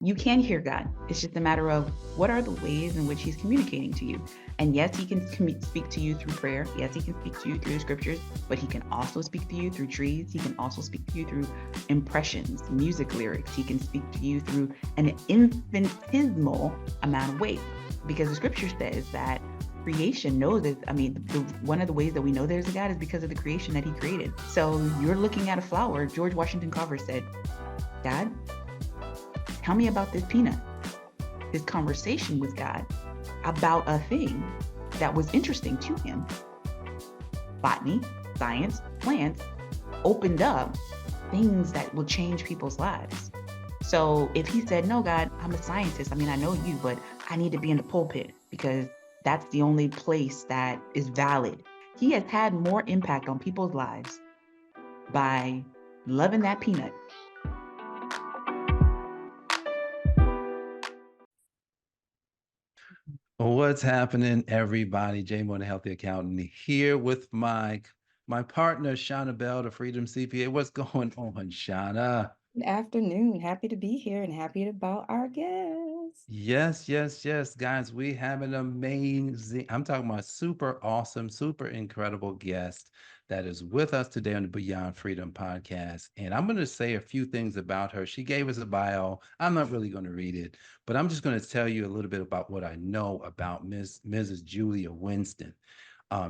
You can hear God. It's just a matter of what are the ways in which he's communicating to you. And yes, he can speak to you through prayer. Yes, he can speak to you through the scriptures, but he can also speak to you through trees. He can also speak to you through impressions, music lyrics. He can speak to you through an infinitesimal amount of ways. Because the scripture says that creation knows that. I mean, one of the ways that we know there's a God is because of the creation that he created. So you're looking at a flower. George Washington Carver said, "God, tell me about this peanut." His conversation with God about a thing that was interesting to him. Botany, science, plants opened up things that will change people's lives. So if he said, "No, God, I'm a scientist. I mean, I know you, but I need to be in the pulpit because that's the only place that is valid." He has had more impact on people's lives by loving that peanut. What's happening, everybody? Jay Moore, the Healthy Accountant, here with my partner, Shona Bell, the Freedom CPA. What's going on, Shona? Good afternoon. Happy to be here and happy about our guest. Yes, yes, yes, guys. We have an amazing, I'm talking about super awesome, super incredible guest that is with us today on the Beyond Freedom podcast. And I'm going to say a few things about her. She gave us a bio. I'm not really going to read it, but I'm just going to tell you a little bit about what I know about Mrs. Julia Winston.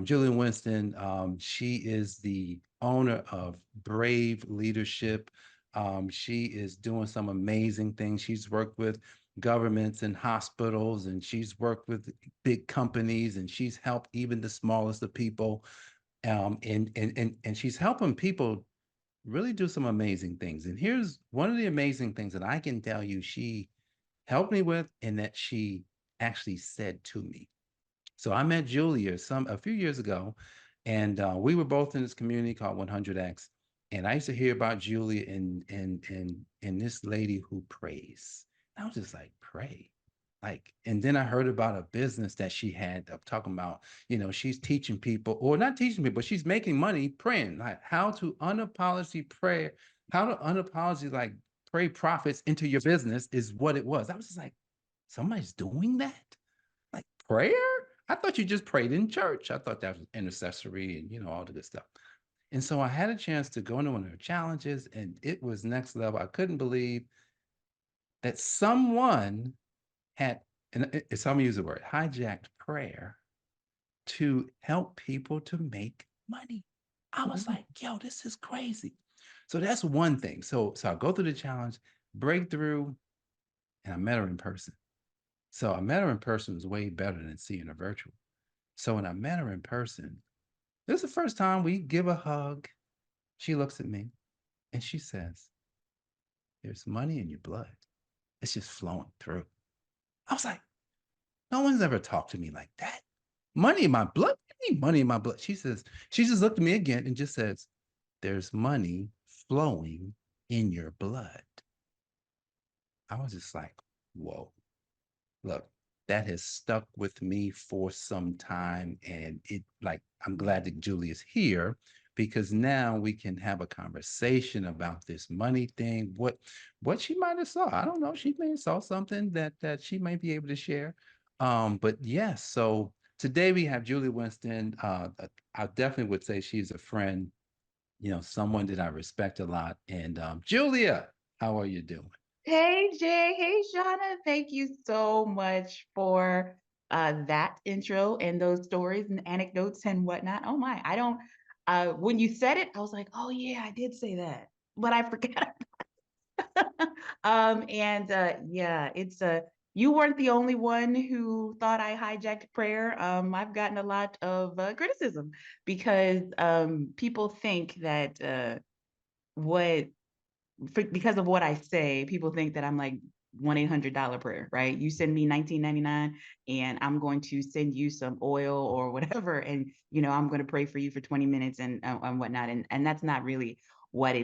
Julia Winston, she is the owner of Brave Leadership. She is doing some amazing things. She's worked with governments and hospitals, and she's worked with big companies, and she's helped even the smallest of people. And she's helping people really do some amazing things. And here's one of the amazing things that I can tell you she helped me with, and that she actually said to me. So I met Julia a few years ago, and we were both in this community called 100X. And I used to hear about Julia and this lady who prays. I was just like, pray. Like, and then I heard about a business that she had of talking about, she's teaching people, or not teaching people, but she's making money praying, like how to unapologetically pray, how to unapologetically like pray profits into your business is what it was. I was just like, somebody's doing that? Like prayer? I thought you just prayed in church. I thought that was intercessory and all the good stuff. And so I had a chance to go into one of her challenges, and it was next level. I couldn't believe that someone had, and it's I'm gonna use the word, hijacked prayer to help people to make money. I was like, yo, this is crazy. So that's one thing. So I go through the challenge, breakthrough, and I met her in person. So I met her in person was way better than seeing her virtual. So when I met her in person, this is the first time we give a hug. She looks at me and she says, "There's money in your blood. It's just flowing through." I was like, no one's ever talked to me like that. Money in my blood? What do you mean money in my blood? She just looked at me again and just says, "There's money flowing in your blood." I was just like, whoa. Look, that has stuck with me for some time. And I'm glad that Julia's here because now we can have a conversation about this money thing. What she might have saw. I don't know. She may have saw something that she might be able to share. But yes, so today we have Julia Winston. I definitely would say she's a friend, someone that I respect a lot. And Julia, how are you doing? Hey Jay, hey Shauna, thank you so much for that intro and those stories and anecdotes and whatnot. Oh my, I don't when you said it, I was like, oh yeah, I did say that, but I forgot. And yeah, it's you weren't the only one who thought I hijacked prayer. I've gotten a lot of criticism because people think that what because of what I say, people think that I'm like $1-800 prayer, right? You send me 19.99 and I'm going to send you some oil or whatever. And, I'm going to pray for you for 20 minutes and whatnot. And that's not really what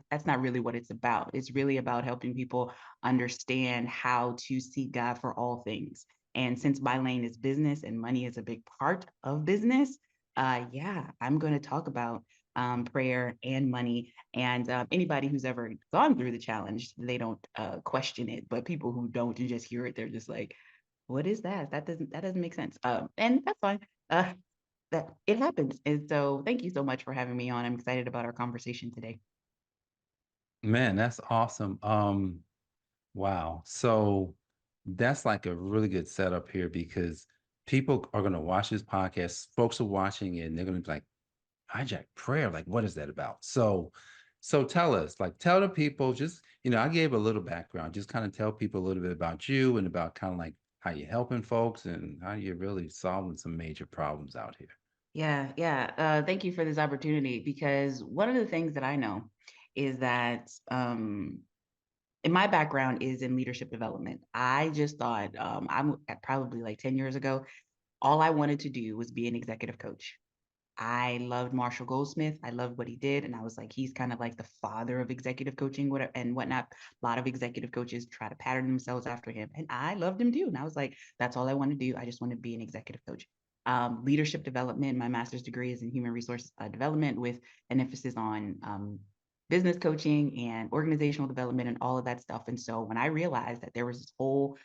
that's not really what it's about. It's really about helping people understand how to seek God for all things. And since my lane is business and money is a big part of business, yeah, I'm going to talk about prayer and money. And anybody who's ever gone through the challenge, they don't question it. But people who don't and just hear it, they're just like, "What is that? That doesn't make sense." And that's fine. That it happens. And so, thank you so much for having me on. I'm excited about our conversation today. Man, that's awesome. Wow. So that's like a really good setup here because people are going to watch this podcast. Folks are watching it and they're going to be like, hijack prayer. Like, what is that about? So tell us, like, tell the people just, I gave a little background, just kind of tell people a little bit about you and about kind of like how you're helping folks and how you're really solving some major problems out here. Yeah, yeah. Thank you for this opportunity because one of the things that I know is that in my background is in leadership development. I just thought I'm at probably like 10 years ago, all I wanted to do was be an executive coach. I loved Marshall Goldsmith. I loved what he did. And I was like, he's kind of like the father of executive coaching and whatnot. A lot of executive coaches try to pattern themselves after him. And I loved him too. And I was like, that's all I want to do. I just want to be an executive coach. Leadership development, my master's degree is in human resource development with an emphasis on business coaching and organizational development and all of that stuff. And so when I realized that there was this whole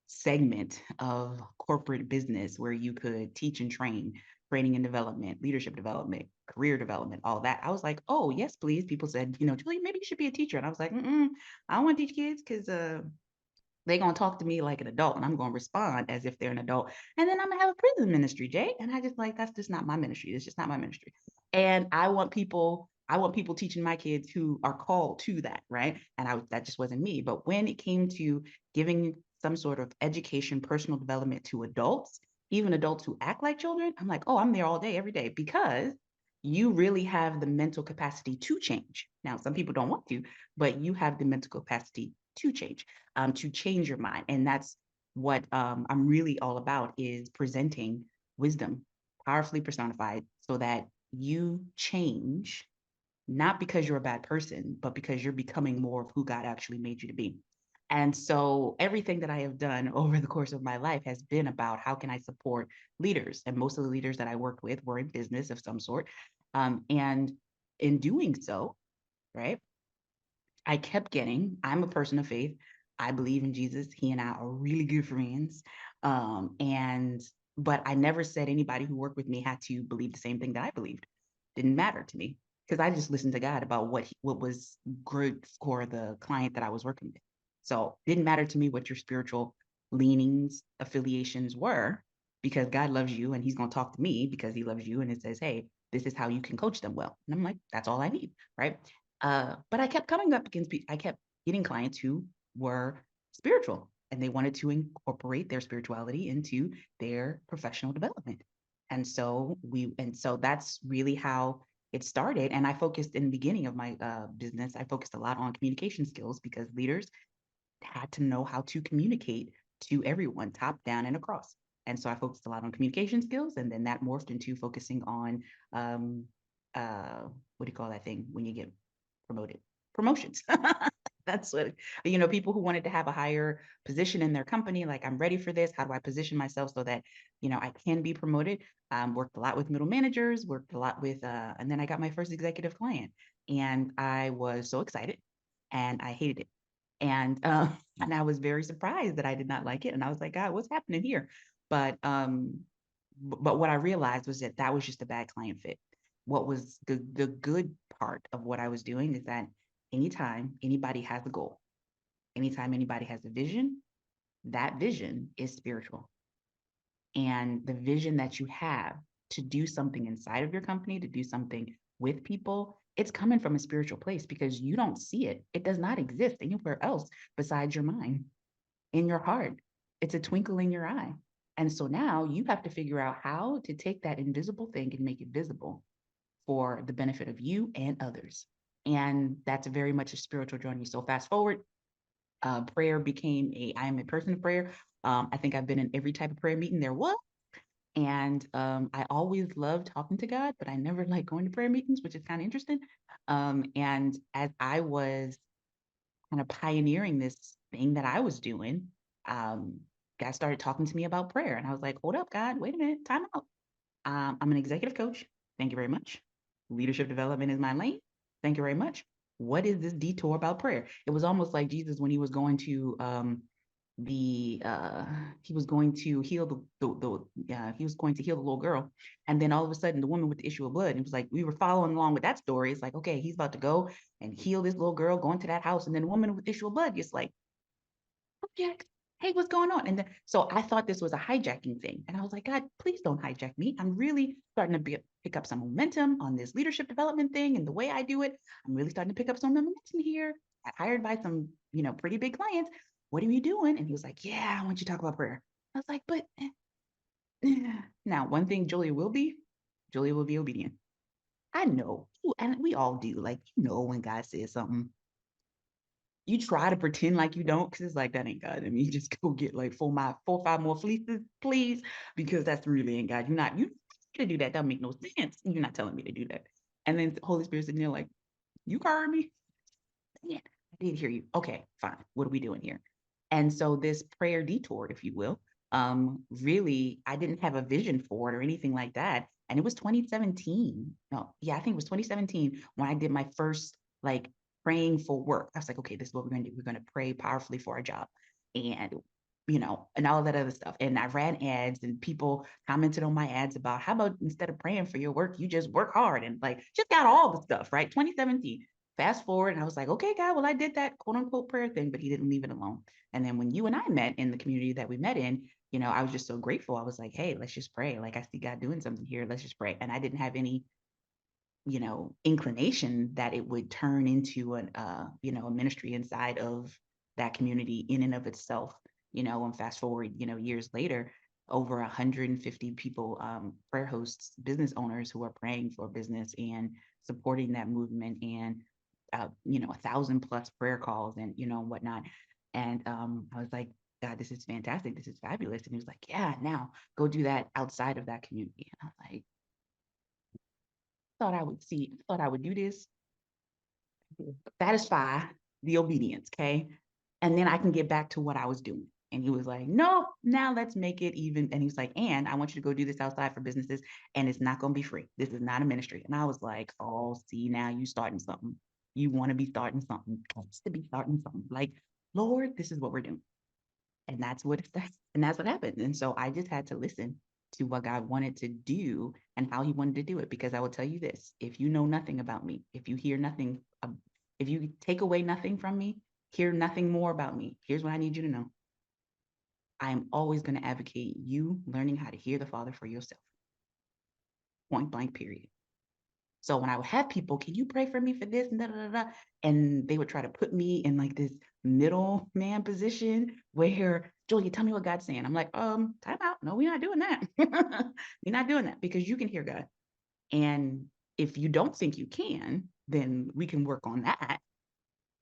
segment of corporate business where you could teach and train, training and development, leadership development, career development, all that. I was like, oh, yes, please. People said, Julie, maybe you should be a teacher. And I was like, I don't want to teach kids because they're going to talk to me like an adult and I'm going to respond as if they're an adult. And then I'm going to have a prison ministry, Jay. And I just like, that's just not my ministry. It's just not my ministry. And I want people teaching my kids who are called to that, right? And that just wasn't me. But when it came to giving some sort of education, personal development to adults, even adults who act like children, I'm like, oh, I'm there all day, every day, because you really have the mental capacity to change. Now, some people don't want to, but you have the mental capacity to change your mind. And that's what I'm really all about is presenting wisdom, powerfully personified, so that you change, not because you're a bad person, but because you're becoming more of who God actually made you to be. And so everything that I have done over the course of my life has been about how can I support leaders. And most of the leaders that I worked with were in business of some sort. And in doing so, right, I kept I'm a person of faith. I believe in Jesus. He and I are really good friends. And but I never said anybody who worked with me had to believe the same thing that I believed. Didn't matter to me because I just listened to God about what was good for the client that I was working with. So didn't matter to me what your spiritual leanings, affiliations were, because God loves you and He's going to talk to me because He loves you and it says, hey, this is how you can coach them well. And I'm like, that's all I need, right? But I kept coming up against, I kept getting clients who were spiritual and they wanted to incorporate their spirituality into their professional development. And so that's really how it started. And I focused in the beginning of my business, I focused a lot on communication skills because leaders had to know how to communicate to everyone, top down and across. And so I focused a lot on communication skills, and then that morphed into focusing on um, what do you call that thing when you get promoted? Promotions. That's what, people who wanted to have a higher position in their company, like, I'm ready for this. How do I position myself so that, I can be promoted? Worked a lot with middle managers, worked a lot with, and then I got my first executive client and I was so excited and I hated it. And, and I was very surprised that I did not like it. And I was like, God, what's happening here? But, but what I realized was that that was just a bad client fit. What was the good part of what I was doing is that anytime anybody has a goal, anytime anybody has a vision, that vision is spiritual. And the vision that you have to do something inside of your company, to do something with people, it's coming from a spiritual place because you don't see it. It does not exist anywhere else besides your mind, in your heart. It's a twinkle in your eye. And so now you have to figure out how to take that invisible thing and make it visible for the benefit of you and others. And that's very much a spiritual journey. So fast forward, prayer became I am a person of prayer. I think I've been in every type of prayer meeting there was. And I always loved talking to God, but I never liked going to prayer meetings, which is kind of interesting. And as I was kind of pioneering this thing that I was doing, God started talking to me about prayer. And I was like, hold up, God, wait a minute, time out. I'm an executive coach. Thank you very much. Leadership development is my lane. Thank you very much. What is this detour about prayer? It was almost like Jesus when he was going to the he was going to heal he was going to heal the little girl, and then all of a sudden the woman with the issue of blood, and it was like we were following along with that story. It's like, okay, he's about to go and heal this little girl, going to that house, and then the woman with the issue of blood gets like, okay, hey, what's going on? And then, so I thought this was a hijacking thing. And I was like, God, please don't hijack me. I'm really starting to pick up some momentum on this leadership development thing and the way I do it. I'm really starting to pick up some momentum here. I hired by some, pretty big clients. What are you doing? And he was like, yeah, I want you to talk about prayer. I was like, but now one thing Julia will be obedient. I know, and we all do. Like, when God says something, you try to pretend like you don't, because it's like that ain't God. I mean, you just go get like 5 more fleeces, please, because that's really ain't God. You to do that. That make no sense. You're not telling me to do that. And then the Holy Spirit sitting there like, you heard me. Yeah, I did hear you. Okay, fine. What are we doing here? And so this prayer detour, if you will, really, I didn't have a vision for it or anything like that. And it was 2017. No, yeah, I think it was 2017 when I did my first like praying for work. I was like, okay, this is what we're going to do. We're going to pray powerfully for our job. And and all of that other stuff. And I ran ads and people commented on my ads about how about instead of praying for your work, you just work hard and like just got all the stuff, right? 2017. Fast forward, and I was like, okay, God, well, I did that quote unquote prayer thing, but he didn't leave it alone. And then when you and I met in the community that we met in, I was just so grateful. I was like, hey, let's just pray. Like, I see God doing something here. Let's just pray. And I didn't have any inclination that it would turn into a ministry inside of that community in and of itself. And fast forward, years later, over 150 people, prayer hosts, business owners who are praying for business and supporting that movement, and 1,000+ prayer calls and whatnot. And I was like, God, this is fantastic. This is fabulous. And he was like, yeah, now go do that outside of that community. And I'm like, thought I would do this, satisfy the obedience, okay? And then I can get back to what I was doing. And he was like, no, now let's make it even. And he's like, and I want you to go do this outside for businesses, and it's not going to be free. This is not a ministry. And I was like, oh, see, now you starting something. You want to be starting something. Wants to be starting something. Like, Lord, this is what we're doing. And that's what happened. And so I just had to listen to what God wanted to do and how he wanted to do it. Because I will tell you this, if you know nothing about me, if you hear nothing, if you take away nothing from me, hear nothing more about me, here's what I need you to know. I am always going to advocate you learning how to hear the Father for yourself. Point blank, period. So when I would have people, can you pray for me for this and da, da, da, da, and they would try to put me in like this middleman position where, Julia, tell me what God's saying. I'm like, time out. No, we're not doing that. We're not doing that, because you can hear God. And if you don't think you can, then we can work on that.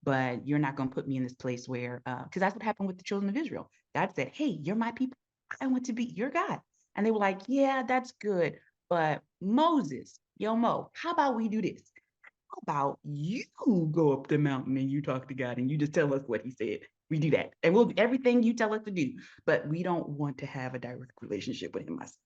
But you're not going to put me in this place where, because that's what happened with the children of Israel. God said, hey, you're my people. I want to be your God. And they were like, yeah, that's good. But Moses, yo, Mo, how about we do this? How about you go up the mountain and you talk to God and you just tell us what he said? We do that. And we'll do everything you tell us to do. But we don't want to have a direct relationship with him ourselves.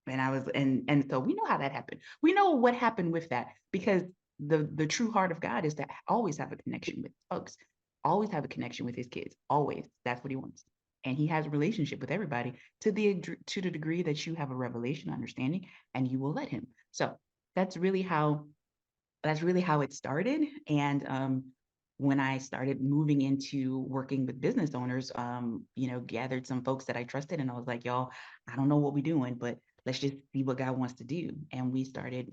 And I was, and so we know how that happened. We know what happened with that, because the true heart of God is to always have a connection with folks, always have a connection with his kids, always. That's what he wants. And he has a relationship with everybody to the degree that you have a revelation understanding, and you will let him. So that's really how it started. And when I started moving into working with business owners, gathered some folks that I trusted, and I was like, y'all, I don't know what we're doing, but let's just see what God wants to do. And we started,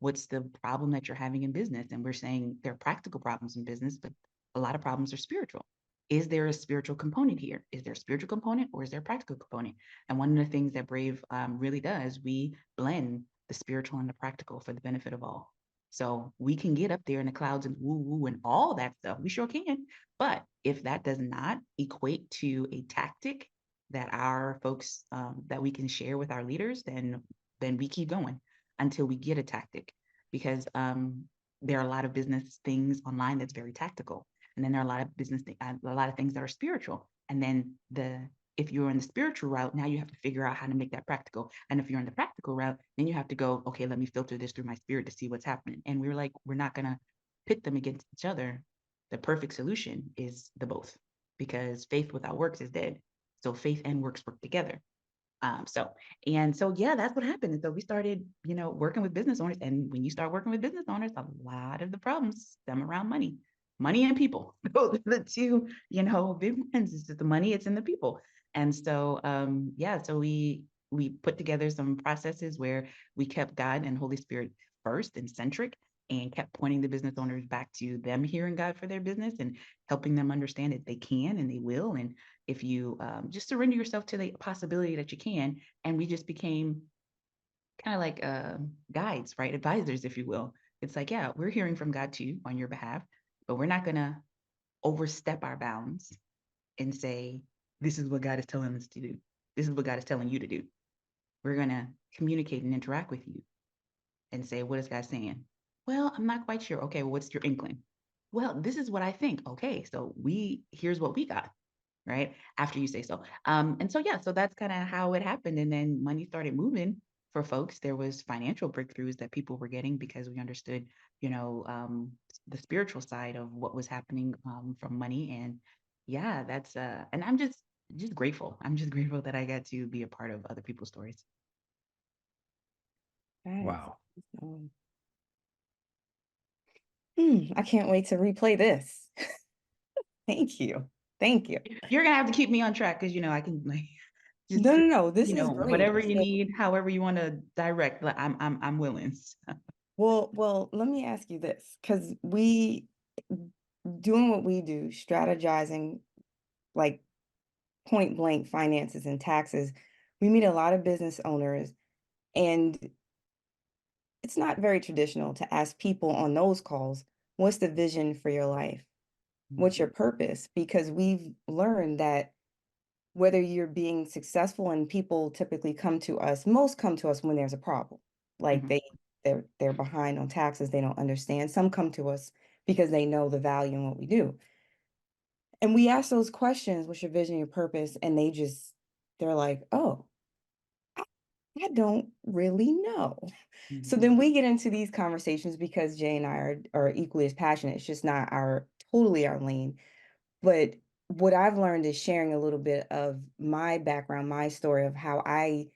what's the problem that you're having in business? And we're saying there are practical problems in business, but a lot of problems are spiritual. Is there a spiritual component here? Is there a spiritual component, or is there a practical component? And one of the things that Brave really does, we blend the spiritual and the practical for the benefit of all. So we can get up there in the clouds and woo woo and all that stuff. We sure can. But if that does not equate to a tactic that our folks that we can share with our leaders, then we keep going until we get a tactic. Because there are a lot of business things online that's very tactical, and then there are a lot of a lot of things that are spiritual. And then If you're in the spiritual route, now you have to figure out how to make that practical. And if you're in the practical route, then you have to go, okay, let me filter this through my spirit to see what's happening. And we were like, we're not going to pit them against each other. The perfect solution is the both, because faith without works is dead. So faith and works work together. So yeah, that's what happened. And so we started, working with business owners. And when you start working with business owners, a lot of the problems stem around money and people. Those are the two, big ones. It's just the money, it's in the people. And so, yeah, so we put together some processes where we kept God and Holy Spirit first and centric, and kept pointing the business owners back to them hearing God for their business and helping them understand that they can and they will. And if you just surrender yourself to the possibility that you can. And we just became kind of like guides, right? Advisors, if you will. It's like, yeah, we're hearing from God too on your behalf, but we're not going to overstep our bounds and say, this is what God is telling us to do. This is what God is telling you to do. We're going to communicate and interact with you and say, what is God saying? Well, I'm not quite sure. Okay, well, what's your inkling? Well, this is what I think. Okay, so here's what we got, right? After you say so. And so, yeah, so that's kind of how it happened. And then money started moving for folks. There was financial breakthroughs that people were getting because we understood, the spiritual side of what was happening from money. And yeah, and I'm just grateful. I'm just grateful that I got to be a part of other people's stories. That is Wow. awesome. I can't wait to replay this. Thank you. Thank you. You're gonna have to keep me on track because I can like just No. This is great. whatever you So, need, however you want to direct. Like, I'm willing. well, let me ask you this, because we doing what we do, strategizing like point blank finances and taxes, we meet a lot of business owners, and it's not very traditional to ask people on those calls, what's the vision for your life? What's your purpose? Because we've learned that whether you're being successful, and people typically most come to us when there's a problem. Like Mhm. they're behind on taxes, they don't understand. Some come to us because they know the value in what we do. And we ask those questions, what's your vision, your purpose? And they're like, oh, I don't really know. So Mhm. then we get into these conversations because Jay and I are equally as passionate. It's just not totally our lane. But what I've learned is sharing a little bit of my background, my story of how I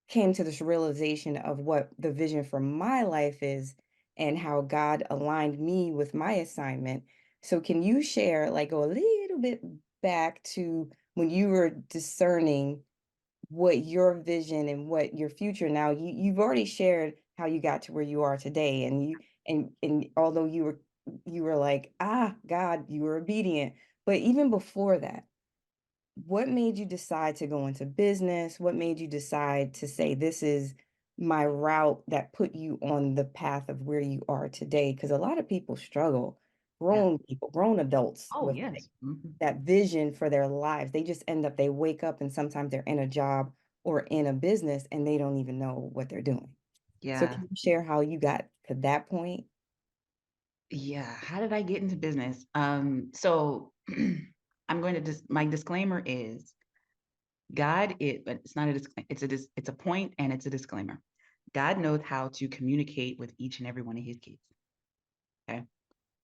came to this realization of what the vision for my life is and how God aligned me with my assignment. So can you share, like, go a little bit back to when you were discerning what your vision and what your future? Now you've already shared how you got to where you are today, and and although you were like, God, you were obedient, but even before that, what made you decide to go into business? What made you decide to say, this is my route, that put you on the path of where you are today? Because a lot of people struggle, Yeah. grown people, grown adults, Oh, with like yes. Mhm. that vision for their lives. They just they wake up and sometimes they're in a job or in a business and they don't even know what they're doing. So Yeah. can you share how you got to that point? Yeah. How did I get into business? So I'm going to my disclaimer is but it's not a disclaimer. It's a point and it's a disclaimer. God knows how to communicate with each and every one of his kids. Okay.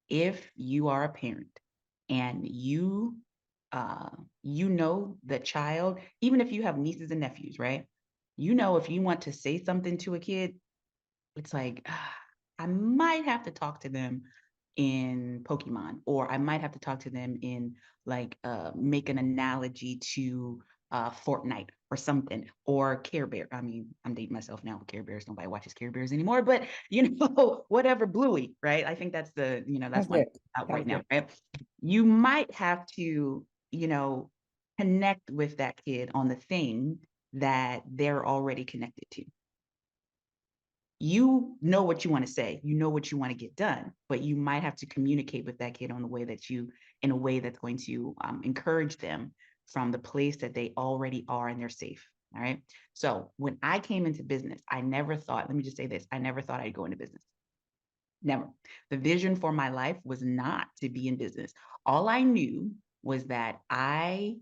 If you are a parent and you know the child, even if you have nieces and nephews, right? If you want to say something to a kid, it's like, I might have to talk to them in Pokemon, or I might have to talk to them in like make an analogy to Fortnite or something, or Care Bear. I mean, I'm dating myself now with Care Bears. Nobody watches Care Bears anymore, but whatever, Bluey, right? I think that's that's That's one good. out That's right now, good. right? You might have to, you know, connect with that kid on the thing that they're already connected to. You know what you want to say, you know what you want to get done, but you might have to communicate with that kid in a way that's going to encourage them from the place that they already are and they're safe. All right. So when I came into business, I never thought, let me just say this, I never thought I'd go into business. Never. The vision for my life was not to be in business. All I knew was that I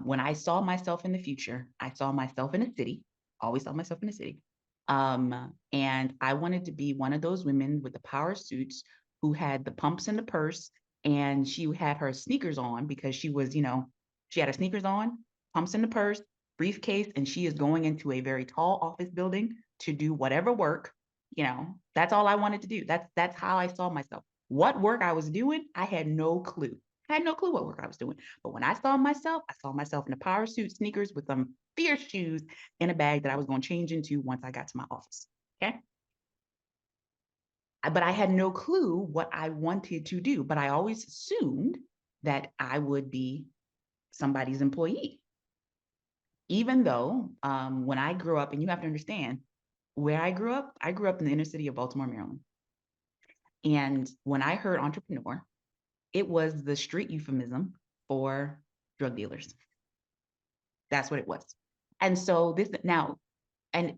When I saw myself in the future, I saw myself in a city, always saw myself in a city. And I wanted to be one of those women with the power suits who had the pumps in the purse, and she had her sneakers on because she was, she had her sneakers on, pumps in the purse, briefcase, and she is going into a very tall office building to do whatever work. That's all I wanted to do. That's how I saw myself. What work I was doing, I had no clue. I had no clue what work I was doing. But when I saw myself in a power suit, sneakers with some fierce shoes in a bag that I was going to change into once I got to my office. Okay. But I had no clue what I wanted to do. But I always assumed that I would be somebody's employee. Even though when I grew up, and you have to understand where I grew up in the inner city of Baltimore, Maryland. And when I heard entrepreneur, it was the street euphemism for drug dealers. That's what it was. And so this now, and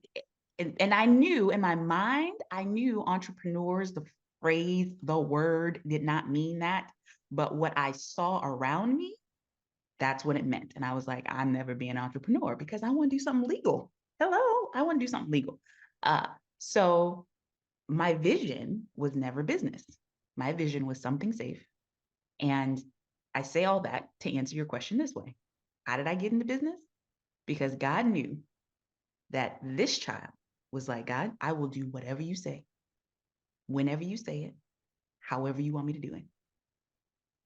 I knew in my mind, I knew entrepreneurs, the phrase, the word did not mean that. But what I saw around me, that's what it meant. And I was like, I'm never being an entrepreneur because I want to do something legal. Hello, I want to do something legal. So my vision was never business. My vision was something safe. And I say all that to answer your question this way. How did I get into business? Because God knew that this child was like, God, I will do whatever you say, whenever you say it, however you want me to do it.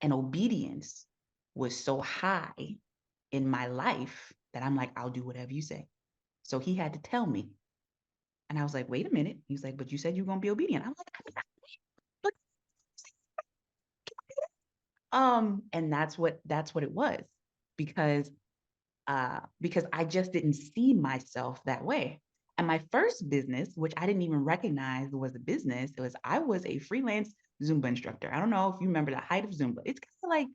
And obedience was so high in my life that I'm like, I'll do whatever you say. So he had to tell me. And I was like, wait a minute. He was like, but you said you're going to be obedient. I'm like, and that's what it was, because I just didn't see myself that way. And my first business, which I didn't even recognize was a business, I was a freelance Zumba instructor. I don't know if you remember the height of Zumba. It's kind of like,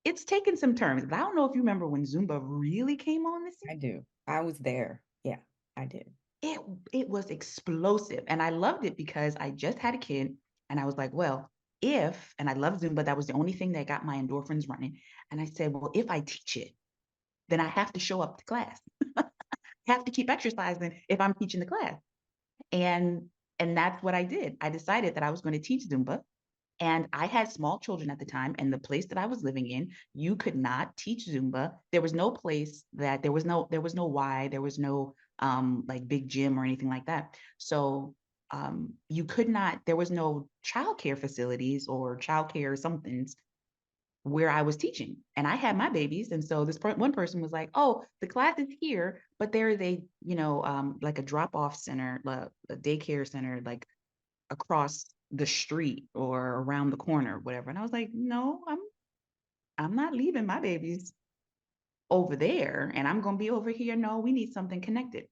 it's taken some terms, but I don't know if you remember when Zumba really came on the scene. I do. I was there. Yeah, I did. It was explosive. And I loved it because I just had a kid and I was like, well, and I love Zumba, that was the only thing that got my endorphins running. And I said, well, if I teach it, then I have to show up to class. I have to keep exercising if I'm teaching the class. And that's what I did. I decided that I was going to teach Zumba. And I had small children at the time, and the place that I was living in, you could not teach Zumba. There was no place that there was no Y, there was no like big gym or anything like that. So you could not, there was no childcare facilities or childcare somethings where I was teaching, and I had my babies. And so this one person was like, oh, the class is here, but there is a, like a drop-off center, a daycare center, like across the street or around the corner, whatever. And I was like, no, I'm not leaving my babies over there and I'm going to be over here. No, we need something connected.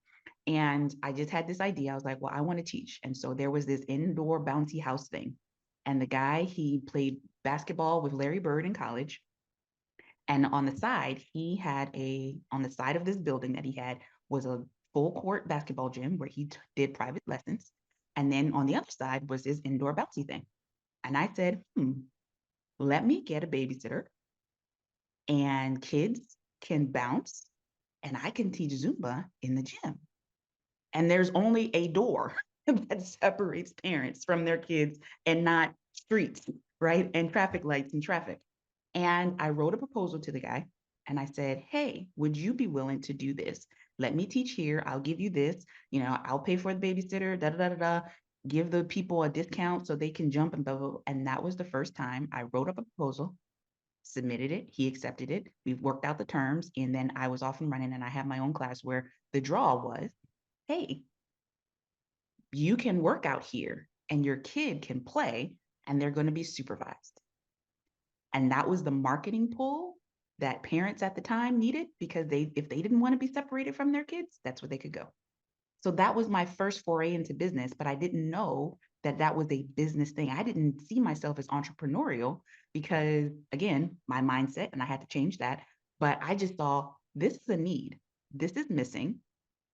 And I just had this idea. I was like, well, I want to teach. And so there was this indoor bouncy house thing. And the guy, he played basketball with Larry Bird in college. And on the side, on the side of this building that he had was a full court basketball gym where he did private lessons. And then on the other side was his indoor bouncy thing. And I said, let me get a babysitter and kids can bounce and I can teach Zumba in the gym. And there's only a door that separates parents from their kids and not streets, right? And traffic lights and traffic. And I wrote a proposal to the guy and I said, hey, would you be willing to do this? Let me teach here. I'll give you this. I'll pay for the babysitter, da da da da. Give the people a discount so they can jump and bubble. And that was the first time I wrote up a proposal, submitted it. He accepted it. We've worked out the terms. And then I was off and running, and I had my own class where the draw was, hey, you can work out here and your kid can play and they're going to be supervised. And that was the marketing pull that parents at the time needed, because if they didn't want to be separated from their kids, that's where they could go. So that was my first foray into business, but I didn't know that that was a business thing. I didn't see myself as entrepreneurial because, again, my mindset, and I had to change that. But I just saw, this is a need. This is missing.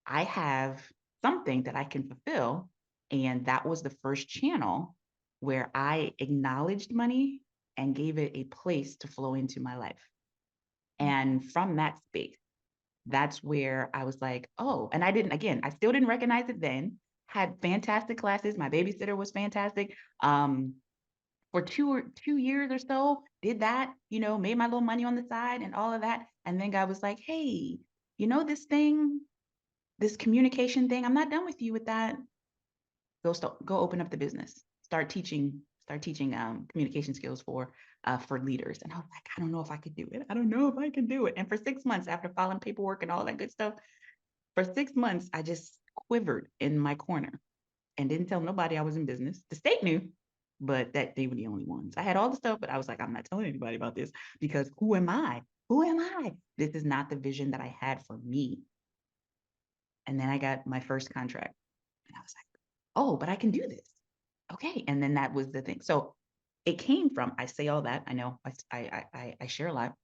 I have something that I can fulfill. And that was the first channel where I acknowledged money and gave it a place to flow into my life. And from that space, that's where I was like, oh, and I still didn't recognize it then. Had fantastic classes. My babysitter was fantastic. For 2 years or so, did that, made my little money on the side and all of that. And then God was like, hey, this thing, this communication thing, I'm not done with you with that. Go open up the business. Start teaching communication skills for leaders. And I was like, I don't know if I could do it. I don't know if I can do it. And for 6 months, after filing paperwork and all that good stuff, for 6 months, I just quivered in my corner and didn't tell nobody I was in business. The state knew, but that they were the only ones. I had all the stuff, but I was like, I'm not telling anybody about this because who am I? Who am I? This is not the vision that I had for me. And then I got my first contract and I was like, oh, but I can do this. Okay. And then that was the thing. So it came from, I say all that. I know I share a lot,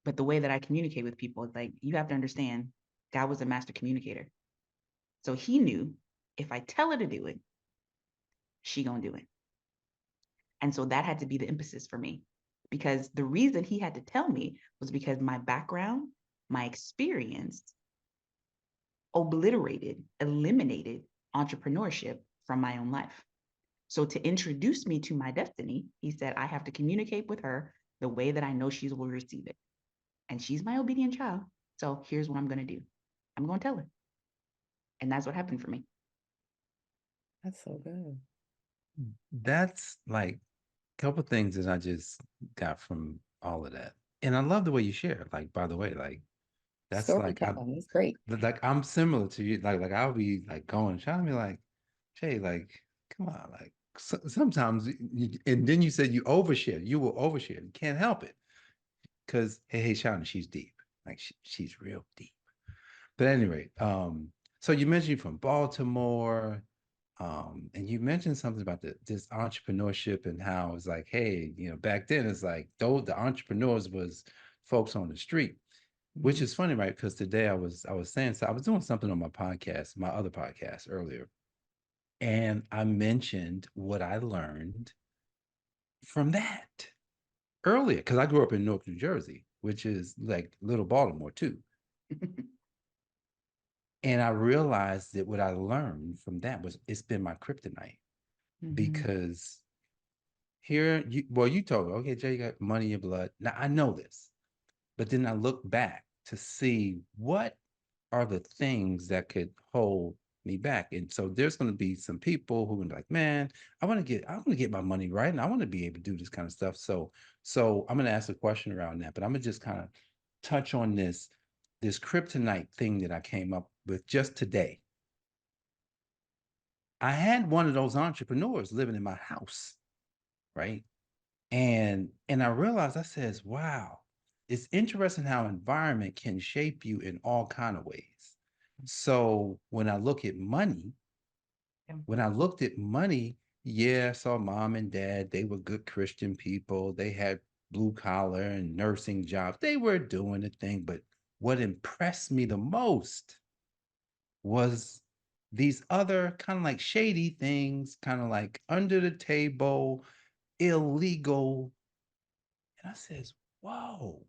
but the way that I communicate with people is like, you have to understand God was a master communicator. So he knew if I tell her to do it, she gonna do it. And so that had to be the emphasis for me because the reason he had to tell me was because my background, my experience eliminated entrepreneurship from my own life. So to introduce me to my destiny, he said, I have to communicate with her the way that I know she will receive it. And she's my obedient child. So here's what I'm going to do. I'm going to tell her. And that's what happened for me. That's so good. That's like a couple things that I just got from all of that. And I love the way you share. Like, by the way, like that's Storytelling is great. I'm similar to you. Like I'll be like trying to be like, Jay, like, come on, like sometimes and then you said you overshare. You will overshare. You can't help it. Because hey, Shona, she's deep. Like she's real deep. But anyway, so you mentioned you're from Baltimore. And you mentioned something about this entrepreneurship and how it's like, hey, back then it's like those the entrepreneurs was folks on the street, which is funny, right? Because today I was saying, so I was doing something on my podcast, my other podcast earlier, and I mentioned what I learned from that earlier because I grew up in Newark, New Jersey, which is like little Baltimore too. And I realized that what I learned from that was it's been my kryptonite because here, you told me, okay, Jay, you got money in your blood. Now I know this, but then I look back to see what are the things that could hold me back. And so there's going to be some people who are like, man, I want to get my money right. And I want to be able to do this kind of stuff. So I'm going to ask a question around that, but I'm going to just kind of touch on this kryptonite thing that I came up with just today. I had one of those entrepreneurs living in my house, right? And I realized, I says, wow, it's interesting how environment can shape you in all kind of ways. So when I looked at money, yeah, I saw mom and dad, they were good Christian people. They had blue collar and nursing jobs. They were doing the thing. But what impressed me the most was these other kind of like shady things, kind of like under the table, illegal. And I says, whoa.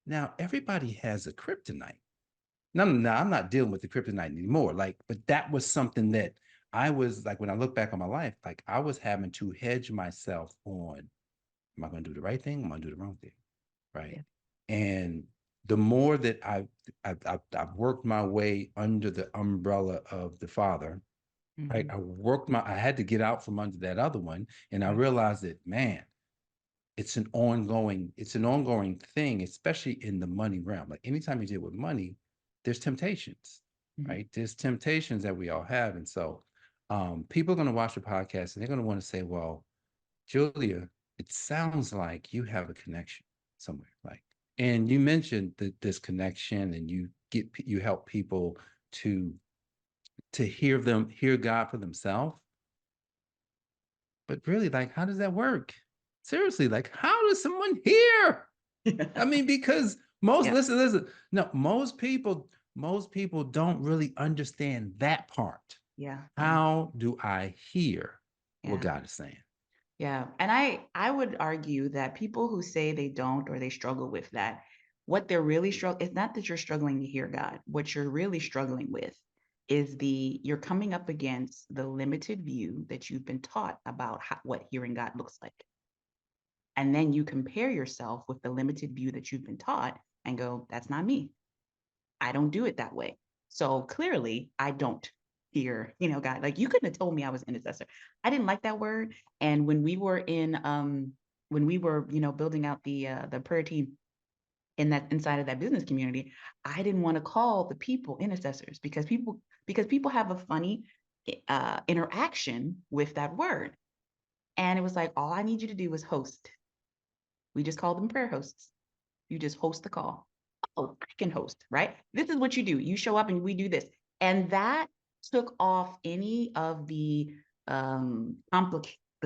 Now everybody has a kryptonite. No, I'm not dealing with the kryptonite anymore. Like, but that was something that I was like, when I look back on my life, like I was having to hedge myself on, am I going to do the right thing? Am I going to do the wrong thing? Right. Yeah. And the more that I've worked my way under the umbrella of the Father, right? I had to get out from under that other one. And I realized that, man, it's an ongoing thing, especially in the money realm. Like anytime you deal with money, there's temptations, right? There's temptations that we all have. And so people are going to watch the podcast and they're going to want to say, well, Julia, it sounds like you have a connection somewhere. Like, and you mentioned this connection and you help people to hear God for themselves. But really, like, how does that work? Seriously, like, how does someone hear? I mean, because listen, no, most people don't really understand that part. Yeah. How do I hear what God is saying? Yeah. And I would argue that people who say they don't or they struggle with that, what they're really struggling, it's not that you're struggling to hear God. What you're really struggling with is you're coming up against the limited view that you've been taught about what hearing God looks like. And then you compare yourself with the limited view that you've been taught and go, that's not me. I don't do it that way. So clearly I don't hear, God. Like, you couldn't have told me I was intercessor. I didn't like that word. And when we were, building out the prayer team inside of that business community, I didn't want to call the people intercessors because people have a funny interaction with that word. And it was like, all I need you to do is host. We just called them prayer hosts. You just host the call. Oh, I can host, right? This is what you do. You show up and we do this. And that took off any of the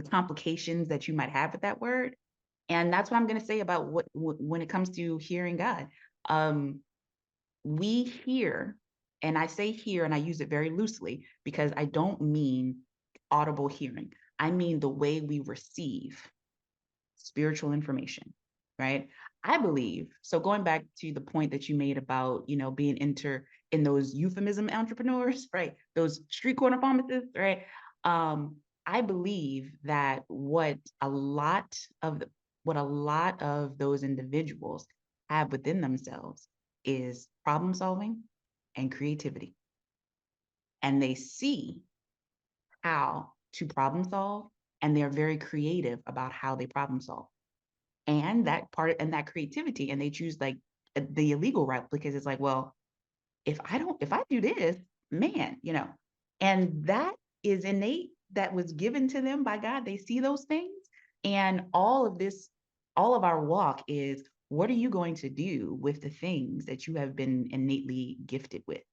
complications that you might have with that word. And that's what I'm going to say about when it comes to hearing God. We hear, and I say hear, and I use it very loosely because I don't mean audible hearing. I mean the way we receive spiritual information, right? I believe, so going back to the point that you made about, being in those euphemism entrepreneurs, right? Those street corner pharmacists, right? I believe that what a lot of those individuals have within themselves is problem solving and creativity. And they see how to problem solve, and they're very creative about how they problem solve. And that creativity, and they choose like the illegal route because it's like, well, if I do this, man, and that is innate, that was given to them by God. They see those things. And all of our walk is, what are you going to do with the things that you have been innately gifted with?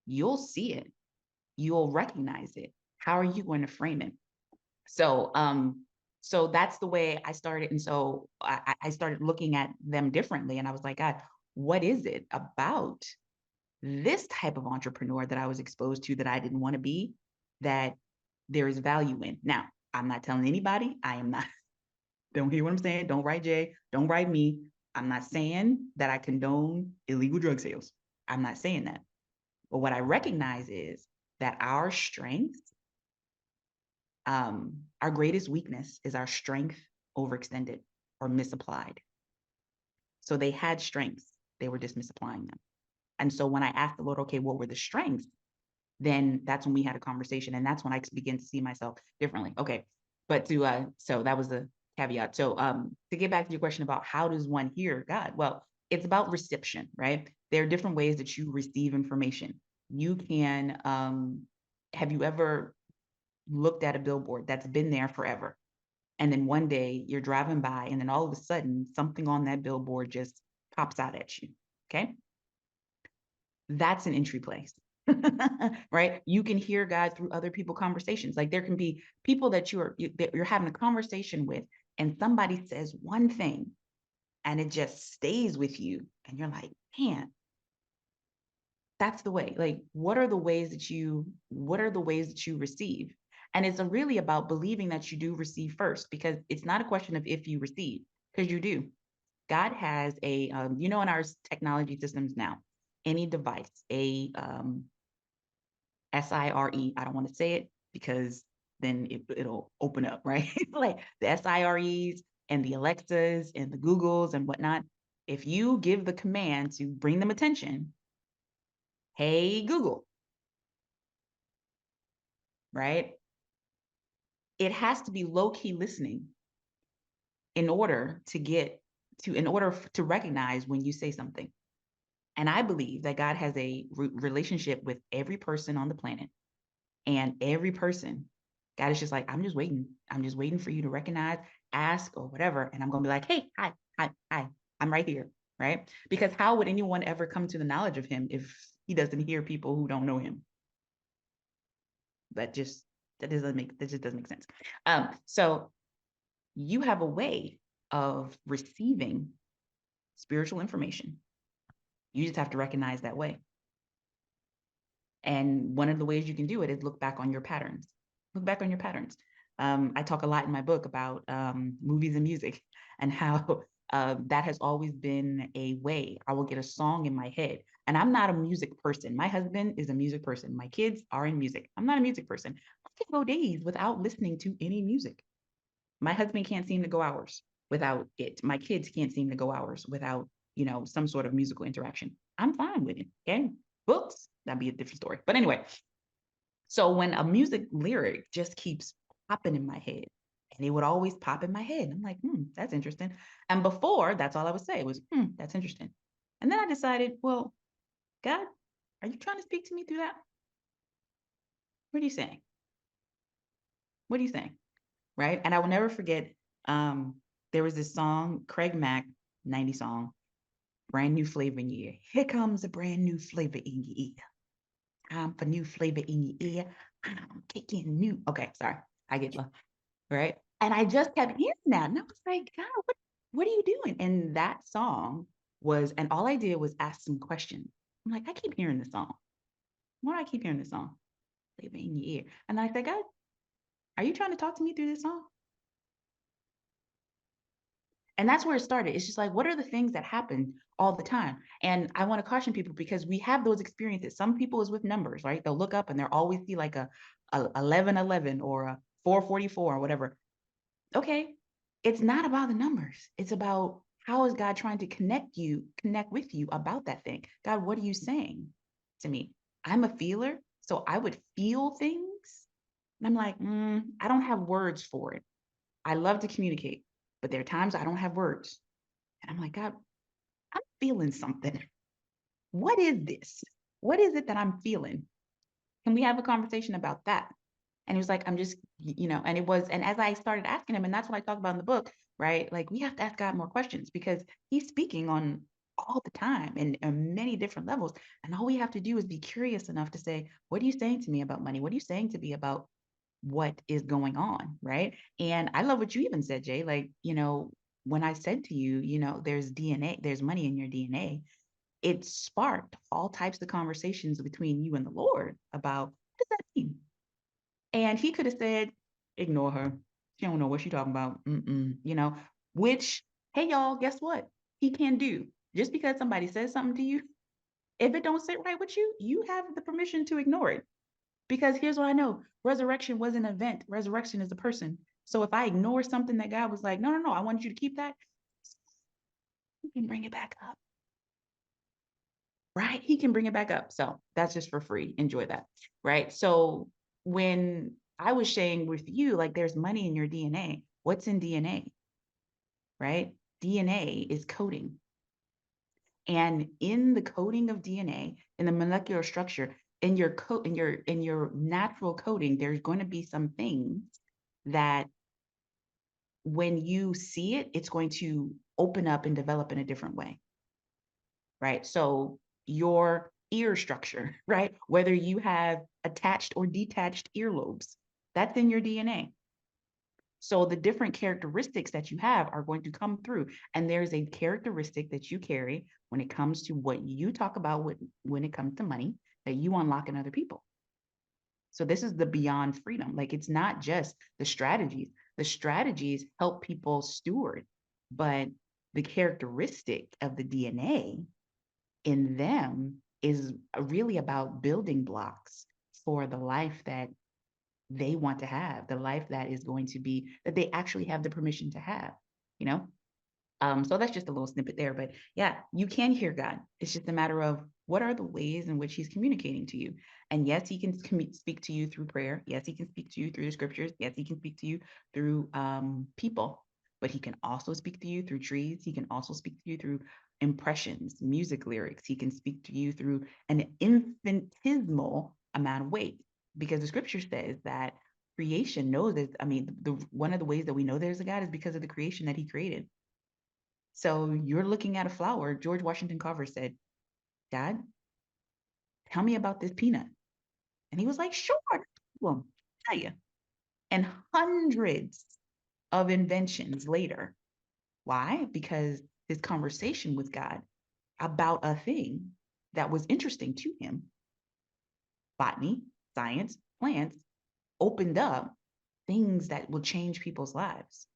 You'll see it, you'll recognize it. How are you going to frame it? So that's the way I started. And so I started looking at them differently. And I was like, God, what is it about this type of entrepreneur that I was exposed to that I didn't want to be, that there is value in? Now, I'm not telling anybody. I am not, don't hear what I'm saying. Don't write Jay. Don't write me. I'm not saying that I condone illegal drug sales. I'm not saying that. But what I recognize is that our greatest weakness is our strength overextended or misapplied. So they had strengths, they were just misapplying them. And so when I asked the Lord, okay, what were the strengths? Then that's when we had a conversation, and that's when I began to see myself differently. Okay, but so that was the caveat. So to get back to your question about how does one hear God? Well, it's about reception, right? There are different ways that you receive information. You can have you ever looked at a billboard that's been there forever, and then one day you're driving by and then all of a sudden something on that billboard just pops out at you? Okay, that's an entry place. Right? You can hear God through other people conversations. Like, there can be people that you're having a conversation with, and somebody says one thing and it just stays with you, and you're like, man, that's the way. Like, what are the ways that you receive? And it's really about believing that you do receive first, because it's not a question of if you receive, because you do. God has in our technology systems now, any device, SIRE, I don't want to say it because then it'll open up, right? Like the SIREs and the Alexas and the Googles and whatnot. If you give the command to bring them attention, hey, Google, right? It has to be low-key listening in order to recognize when you say something. And I believe that God has a relationship with every person on the planet, and every person, God is just like, I'm just waiting. I'm just waiting for you to recognize, ask, or whatever. And I'm going to be like, hey, hi, I'm right here, right? Because how would anyone ever come to the knowledge of him if he doesn't hear people who don't know him? That just doesn't make sense. So you have a way of receiving spiritual information. You just have to recognize that way. And one of the ways you can do it is look back on your patterns. Look back on your patterns. I talk a lot in my book about movies and music and how that has always been a way. I will get a song in my head, and I'm not a music person. My husband is a music person. My kids are in music. I'm not a music person. I can go days without listening to any music. My husband can't seem to go hours without it. My kids can't seem to go hours without, some sort of musical interaction. I'm fine with it. Okay. Books, that'd be a different story. But anyway, so when a music lyric just keeps popping in my head, and it would always pop in my head, I'm like, that's interesting. And before, that's all I would say was, that's interesting. And then I decided, well, God, are you trying to speak to me through that? What are you saying? What are you saying? Right. And I will never forget, um, there was this song, Craig Mack, 90 song, brand new flavor in your ear. Here comes a brand new flavor in your ear. Time for new flavor in your ear. I'm kicking new. Okay, sorry. I get low. Right. And I just kept hearing that. And I was like, God, what are you doing? And that song was, and all I did was ask some questions. I'm like, I keep hearing this song. Why do I keep hearing this song? Flavor in your ear. And I said, God, are you trying to talk to me through this song? And that's where it started. It's just like, what are the things that happen all the time? And I want to caution people because we have those experiences. Some people is with numbers, right? They'll look up and they'll always see like a 1111 or a 444 or whatever. Okay, it's not about the numbers. It's about how is God trying to connect with you about that thing. God, what are you saying to me? I'm a feeler, so I would feel things. And I'm like, I don't have words for it. I love to communicate, but there are times I don't have words. And I'm like, God, I'm feeling something. What is this? What is it that I'm feeling? Can we have a conversation about that? And he was like, I'm just, and it was, and as I started asking him, and that's what I talk about in the book, right? Like we have to ask God more questions because he's speaking on all the time and on many different levels. And all we have to do is be curious enough to say, what are you saying to me about money? What are you saying to me about what is going on? Right. And I love what you even said, Jay. Like, when I said to you, there's DNA, there's money in your DNA, it sparked all types of conversations between you and the Lord about what does that mean? And he could have said, ignore her. She don't know what she's talking about. Which, hey, y'all, guess what? He can do. Just because somebody says something to you, if it don't sit right with you, you have the permission to ignore it. Because here's what I know. Resurrection was an event. Resurrection is a person. So if I ignore something that God was like, no, no, no, I want you to keep that, you can bring it back up. Right? He can bring it back up. So that's just for free. Enjoy that. Right. So when I was sharing with you, like there's money in your DNA. What's in DNA? Right? DNA is coding. And in the coding of DNA, in the molecular structure, in your natural coding, there's going to be some things that when you see it, it's going to open up and develop in a different way. Right? So your ear structure, right? Whether you have attached or detached earlobes, that's in your DNA. So the different characteristics that you have are going to come through. And there's a characteristic that you carry when it comes to what you talk about when it comes to money that you unlock in other people. So this is the beyond freedom. Like it's not just the strategies. The strategies help people steward, but the characteristic of the DNA in them is really about building blocks for the life that they want to have, the life that is going to be that they actually have the permission to have, you know? So that's just a little snippet there, but yeah, you can hear God. It's just a matter of what are the ways in which he's communicating to you. And yes, he can speak to you through prayer. Yes, he can speak to you through the scriptures. Yes, he can speak to you through people, but he can also speak to you through trees. He can also speak to you through impressions, music lyrics. He can speak to you through an infinitesimal amount of weight because the scripture says that creation knows that. I mean, the one of the ways that we know there's a God is because of the creation that he created. So you're looking at a flower. George Washington Carver said, Dad, tell me about this peanut. And he was like, sure, well, tell you. And hundreds of inventions later. Why? Because his conversation with God about a thing that was interesting to him, botany, science, plants, opened up things that will change people's lives.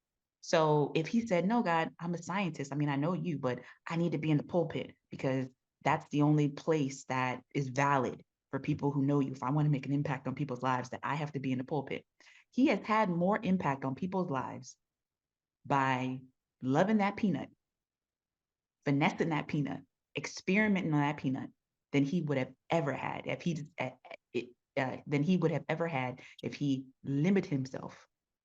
So if he said, no, God, I'm a scientist. I mean, I know you, but I need to be in the pulpit because that's the only place that is valid for people who know you. If I want to make an impact on people's lives, that I have to be in the pulpit. He has had more impact on people's lives by loving that peanut, finessing that peanut, experimenting on that peanut than he would have ever had if he than he would have ever had if he limited himself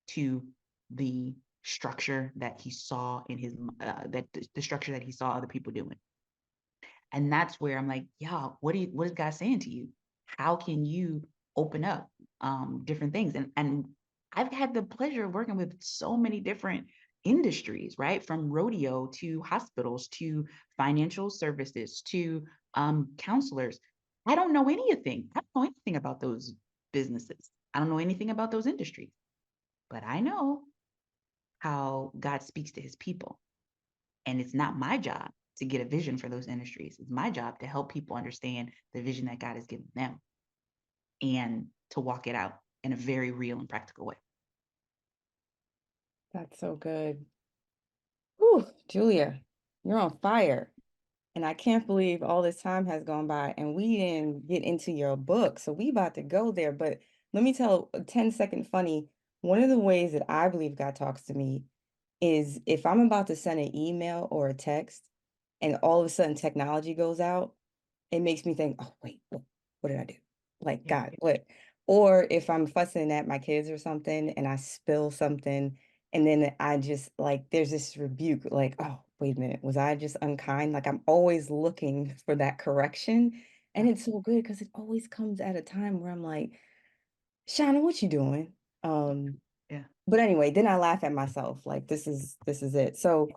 to the structure that he saw in his that the structure that he saw other people doing. And that's where I'm like, yeah, what is God saying to you? How can you open up different things? And I've had the pleasure of working with so many different industries, right? From rodeo to hospitals to financial services to counselors. I don't know anything. I don't know anything about those businesses. I don't know anything about those industries, but I know how God speaks to his people. And it's not my job to get a vision for those industries. It's my job to help people understand the vision that God has given them and to walk it out in a very real and practical way. That's so good. Whew, Julia, you're on fire. And I can't believe all this time has gone by and we didn't get into your book. So we about to go there. But let me tell a 10-second funny. One of the ways that I believe God talks to me is if I'm about to send an email or a text and all of a sudden technology goes out, it makes me think, oh, wait, what did I do? Like, Yeah. God, what? Or if I'm fussing at my kids or something and I spill something, and then I just like, there's this rebuke, like, oh, wait a minute, was I just unkind? Like, I'm always looking for that correction. And it's so good because it always comes at a time where I'm like, Shona, what you doing? Yeah. But anyway, then I laugh at myself, like, this is it. So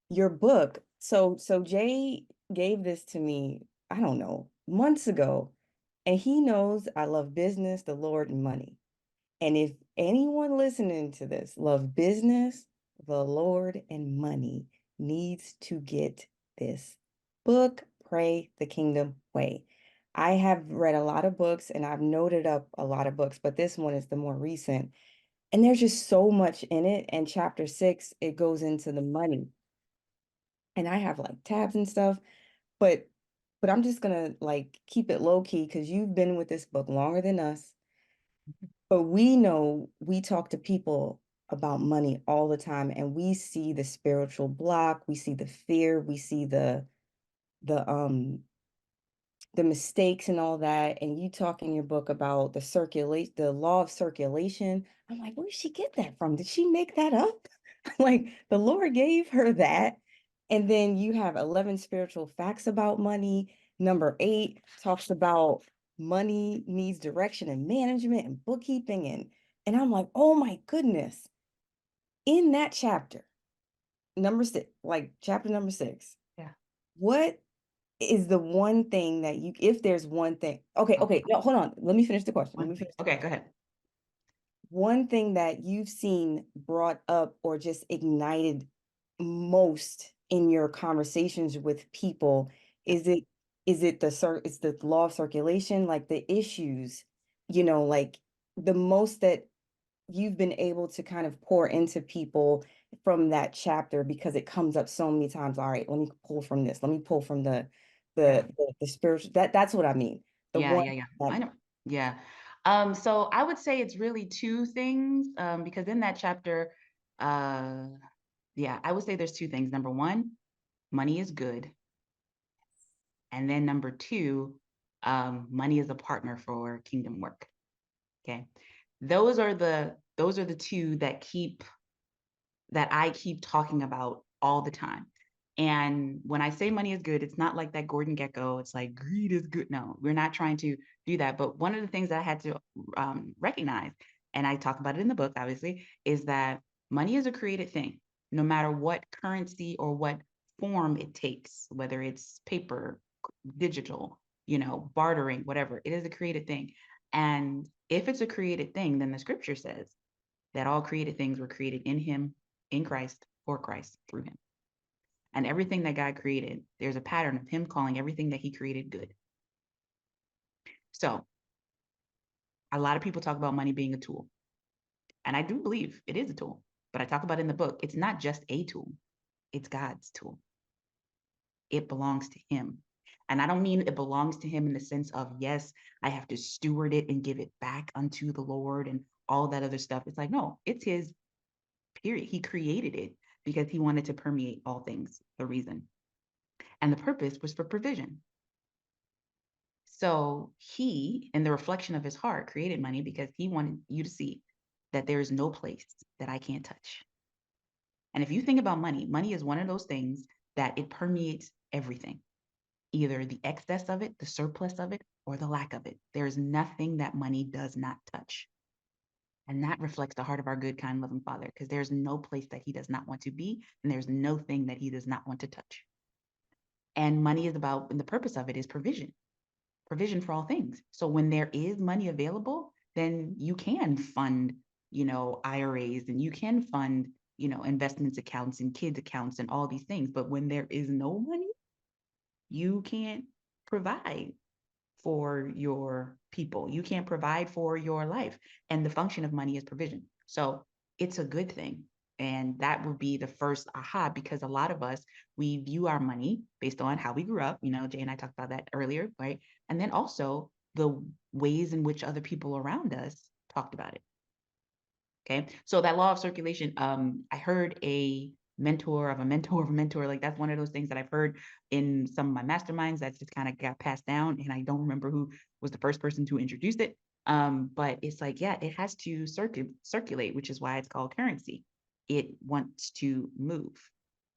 your book, so Jay gave this to me, I don't know, months ago, and he knows I love business, the Lord, and money. And if anyone listening to this love business, the Lord, and money needs to get this book, Pray the Kingdom Way. I have read a lot of books and I've noted up a lot of books, but this one is the more recent. And there's just so much in it. And chapter 6, it goes into the money. And I have like tabs and stuff, but I'm just gonna like keep it low key because you've been with this book longer than us. But we know we talk to people about money all the time and we see the spiritual block, we see the fear, we see the the mistakes and all that. And you talk in your book about the law of circulation. I'm like, where did she get that from? Did she make that up? Like the Lord gave her that. And then you have 11 spiritual facts about money. Number 8 talks about money needs direction and management and bookkeeping. And I'm like, oh my goodness. In that chapter, number 6, like chapter number 6, Yeah. what is the one thing that you, if there's one thing, okay, no, hold on. Let me finish the question. Let me finish the Okay, go question. ahead. One thing that you've seen brought up or just ignited most in your conversations with people, is it it's the law of circulation, like the issues, like the most that you've been able to kind of pour into people from that chapter because it comes up so many times. All right, let me pull from this. Let me pull from Yeah. the spiritual. That's what I mean. The Yeah, one yeah, yeah. that I know. Yeah. So I would say it's really two things. Because in that chapter, uh, yeah, I would say there's two things. Number one, money is good. And then number two, money is a partner for kingdom work. Okay. Those are the two that I keep talking about all the time. And when I say money is good, it's not like that Gordon Gecko. It's like greed is good. No, we're not trying to do that. But one of the things that I had to recognize, and I talk about it in the book, obviously, is that money is a created thing, no matter what currency or what form it takes, whether it's paper, digital, bartering, whatever. It is a created thing. And if it's a created thing, then the scripture says that all created things were created in him, in Christ, for Christ, through him. And everything that God created, there's a pattern of him calling everything that he created good. So a lot of people talk about money being a tool. And I do believe it is a tool, but I talk about in the book, it's not just a tool, it's God's tool. It belongs to him. And I don't mean it belongs to him in the sense of, yes, I have to steward it and give it back unto the Lord and all that other stuff. It's like, no, it's his, period. He created it because he wanted to permeate all things, the reason. And the purpose was for provision. So he, in the reflection of his heart, created money because he wanted you to see that there is no place that I can't touch. And if you think about money, money is one of those things that it permeates everything, either the excess of it, the surplus of it, or the lack of it. There is nothing that money does not touch. And that reflects the heart of our good, kind, loving Father, because there's no place that he does not want to be, and there's no thing that he does not want to touch. And money is about, and the purpose of it is provision for all things. So when there is money available, then you can fund, IRAs, and you can fund, investments accounts and kids accounts and all these things. But when there is no money, you can't provide for your people. You can't provide for your life. And the function of money is provision. So it's a good thing. And that would be the first aha, because a lot of us, we view our money based on how we grew up. Jay and I talked about that earlier, right? And then also the ways in which other people around us talked about it. Okay. So that law of circulation, I heard a mentor of a mentor of a mentor. Like that's one of those things that I've heard in some of my masterminds that just kind of got passed down. And I don't remember who was the first person to introduce it. But it's like, yeah, it has to circulate, which is why it's called currency. It wants to move.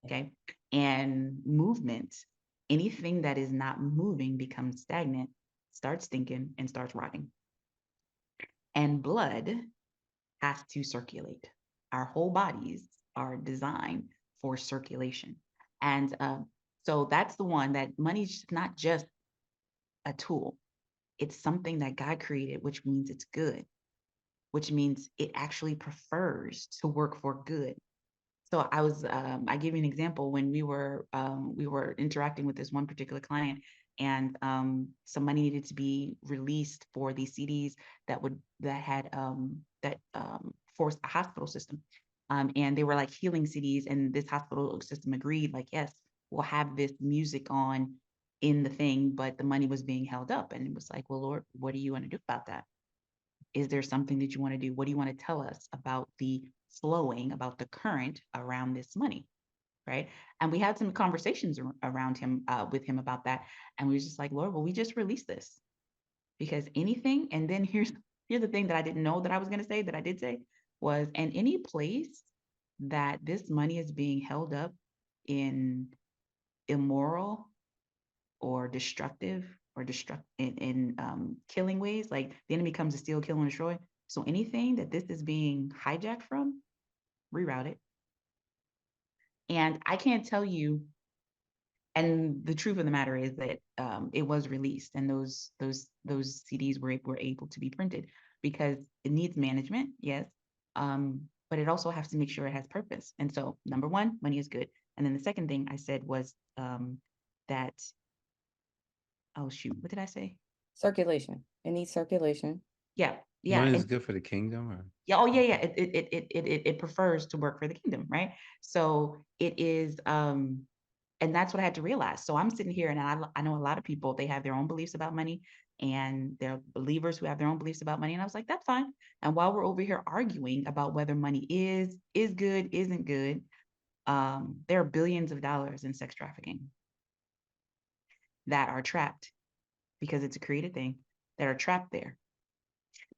Okay. And movement, anything that is not moving becomes stagnant, starts stinking, and starts rotting. And blood has to circulate. Our whole bodies are designed for circulation. And so that's the one that money's not just a tool. It's something that God created, which means it's good, which means it actually prefers to work for good. So I give you an example when we were interacting with this one particular client, and some money needed to be released for these CDs that forced a hospital system, and they were like healing CDs, and this hospital system agreed, like, yes, we'll have this music on in the thing, but the money was being held up, and it was like, well, Lord, what do you want to do about that? Is there something that you want to do? What do you want to tell us about the flowing, about the current around this money? Right. And we had some conversations around him, with him about that. And we was just like, Lord, well, we just released this because anything. And then here's the thing that I didn't know that I was going to say that I did say was, and any place that this money is being held up in immoral or destructive or in killing ways, like the enemy comes to steal, kill, and destroy. So anything that this is being hijacked from, reroute it. And I can't tell you. And the truth of the matter is that it was released, and those CDs were able to be printed because it needs management, yes, but it also has to make sure it has purpose. And so, number one, money is good. And then the second thing I said was that, oh shoot, what did I say? Circulation. It needs circulation. Yeah, Money is good for the kingdom, or yeah, oh yeah. It prefers to work for the kingdom, right? So it is, and that's what I had to realize. So I'm sitting here, and I know a lot of people, they have their own beliefs about money, and they're believers who have their own beliefs about money. And I was like, that's fine. And while we're over here arguing about whether money is good, isn't good, there are billions of dollars in sex trafficking that are trapped because it's a created thing, that are trapped there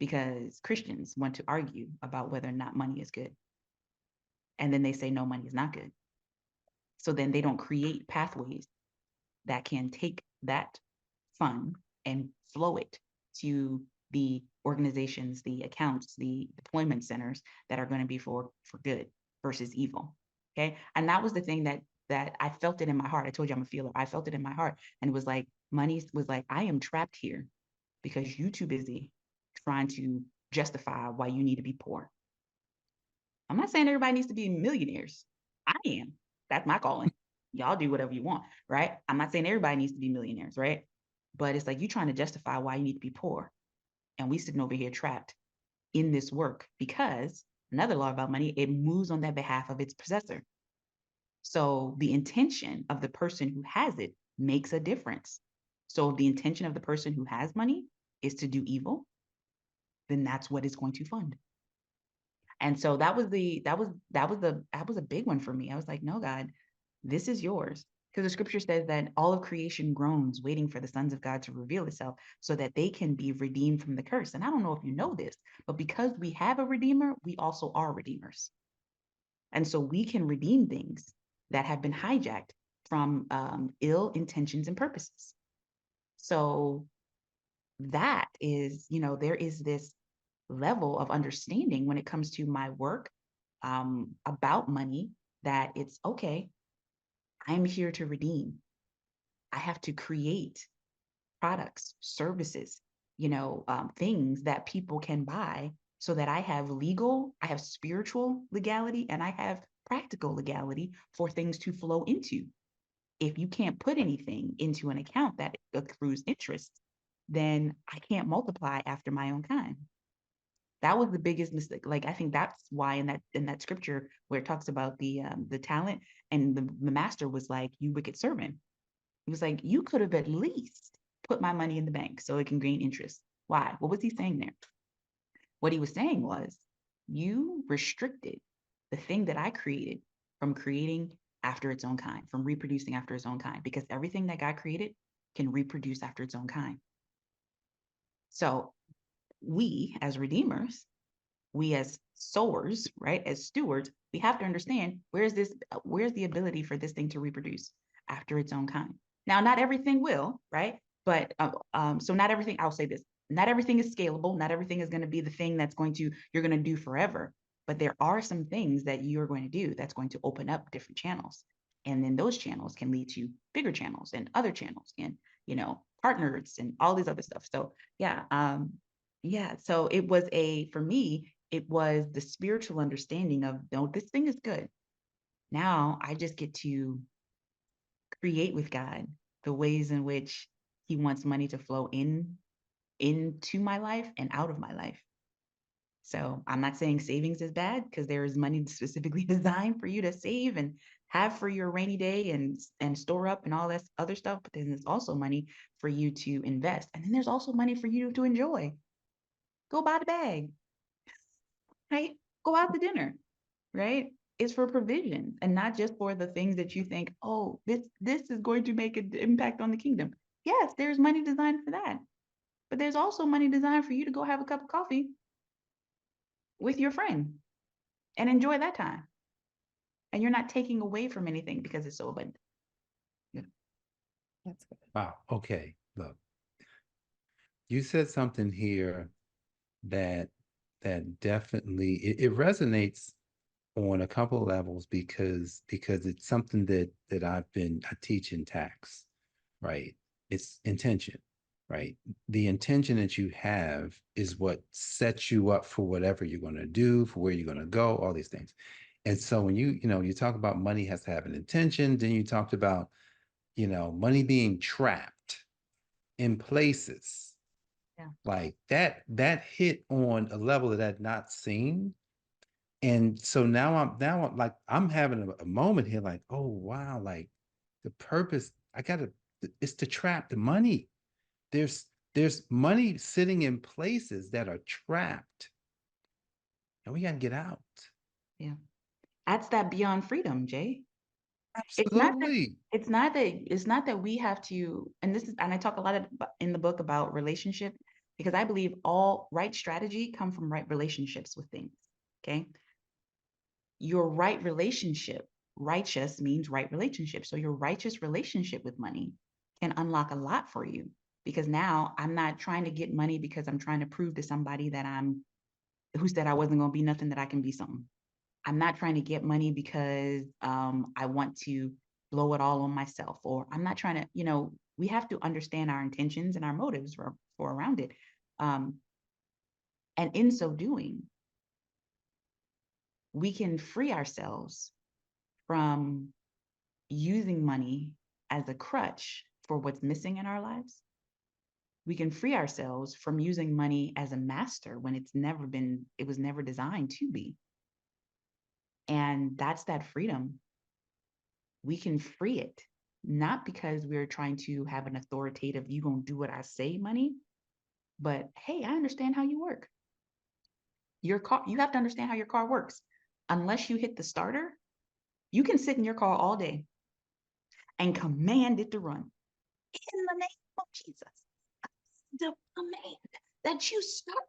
because Christians want to argue about whether or not money is good. And then they say, no, money is not good. So then they don't create pathways that can take that fund and flow it to the organizations, the accounts, the deployment centers that are going to be for good versus evil. Okay. And that was the thing that I felt it in my heart. I told you I'm a feeler. I felt it in my heart. And it was like, money was like, I am trapped here because you too busy trying to justify why you need to be poor. I'm not saying everybody needs to be millionaires. I am. That's my calling. Y'all do whatever you want, right? I'm not saying everybody needs to be millionaires, right? But it's like you trying to justify why you need to be poor. And we sitting over here trapped in this work because another law about money, it moves on that behalf of its possessor. So the intention of the person who has it makes a difference. So if the intention of the person who has money is to do evil, then that's what it's going to fund. And so that was a big one for me. I was like, no, God, this is yours. Because the scripture says that all of creation groans, waiting for the sons of God to reveal itself so that they can be redeemed from the curse. And I don't know if you know this, but because we have a redeemer, we also are redeemers. And so we can redeem things that have been hijacked from ill intentions and purposes. So that is, there is this level of understanding when it comes to my work about money, that it's okay, I'm here to redeem. I have to create products, services, things that people can buy so that I have spiritual legality, and I have practical legality for things to flow into. If you can't put anything into an account that accrues interest, then I can't multiply after my own kind. That was the biggest mistake. Like, I think that's why in that scripture where it talks about the talent, and the master was like, you wicked servant. He was like, you could have at least put my money in the bank so it can gain interest. Why? What was he saying there? What he was saying was, you restricted the thing that I created from creating after its own kind, from reproducing after its own kind, because everything that God created can reproduce after its own kind. So we as redeemers, we as sowers, right, as stewards, we have to understand, where's the ability for this thing to reproduce after its own kind. Now, not everything will, right? But so not everything, I'll say this, not everything is scalable. Not everything is going to be the thing you're going to do forever. But there are some things that you're going to do that's going to open up different channels. And then those channels can lead to bigger channels and other channels and, partners and all these other stuff. So yeah. So for me, it was the spiritual understanding of, no, this thing is good. Now I just get to create with God the ways in which he wants money to flow into my life and out of my life. So I'm not saying savings is bad, because there is money specifically designed for you to save and have for your rainy day and store up and all that other stuff. But then there's also money for you to invest. And then there's also money for you to enjoy. Go buy the bag, right? Go out to dinner, right? It's for provision, and not just for the things that you think, oh, this is going to make an impact on the kingdom. Yes, there's money designed for that. But there's also money designed for you to go have a cup of coffee with your friend and enjoy that time. And you're not taking away from anything because it's so abundant. Yeah. That's good. Wow. Okay. Look, you said something here that definitely it resonates on a couple of levels, because it's something that I teach in tax, right? It's intention, right? The intention that you have is what sets you up for whatever you're going to do, for where you're going to go, all these things. And so when you talk about money has to have an intention, then you talked about, money being trapped in places. Yeah. Like that hit on a level that I'd not seen. And so now I'm like, I'm having a moment here, like, oh wow, like the purpose, it's to trap the money. There's money sitting in places that are trapped, and we gotta get out. Yeah. That's that beyond freedom, Jay. It's not that Absolutely. it's not that we have to, and I talk a lot in the book about relationship, because I believe all right strategy come from right relationships with things. Okay. Your right relationship, righteous means right relationship. So your righteous relationship with money can unlock a lot for you, because now I'm not trying to get money because I'm trying to prove to somebody who said I wasn't going to be nothing, that I can be something. I'm not trying to get money because I want to blow it all on myself, or I'm not trying to, we have to understand our intentions and our motives for around it. Um, and in so doing, we can free ourselves from using money as a crutch for what's missing in our lives. We can free ourselves from using money as a master when it was never designed to be. And that's that freedom. We can free it, not because we're trying to have an authoritative, you gonna do what I say money, but hey, I understand how you work. Your car, you have to understand how your car works. Unless you hit the starter, you can sit in your car all day and command it to run. In the name of Jesus, the command that you start,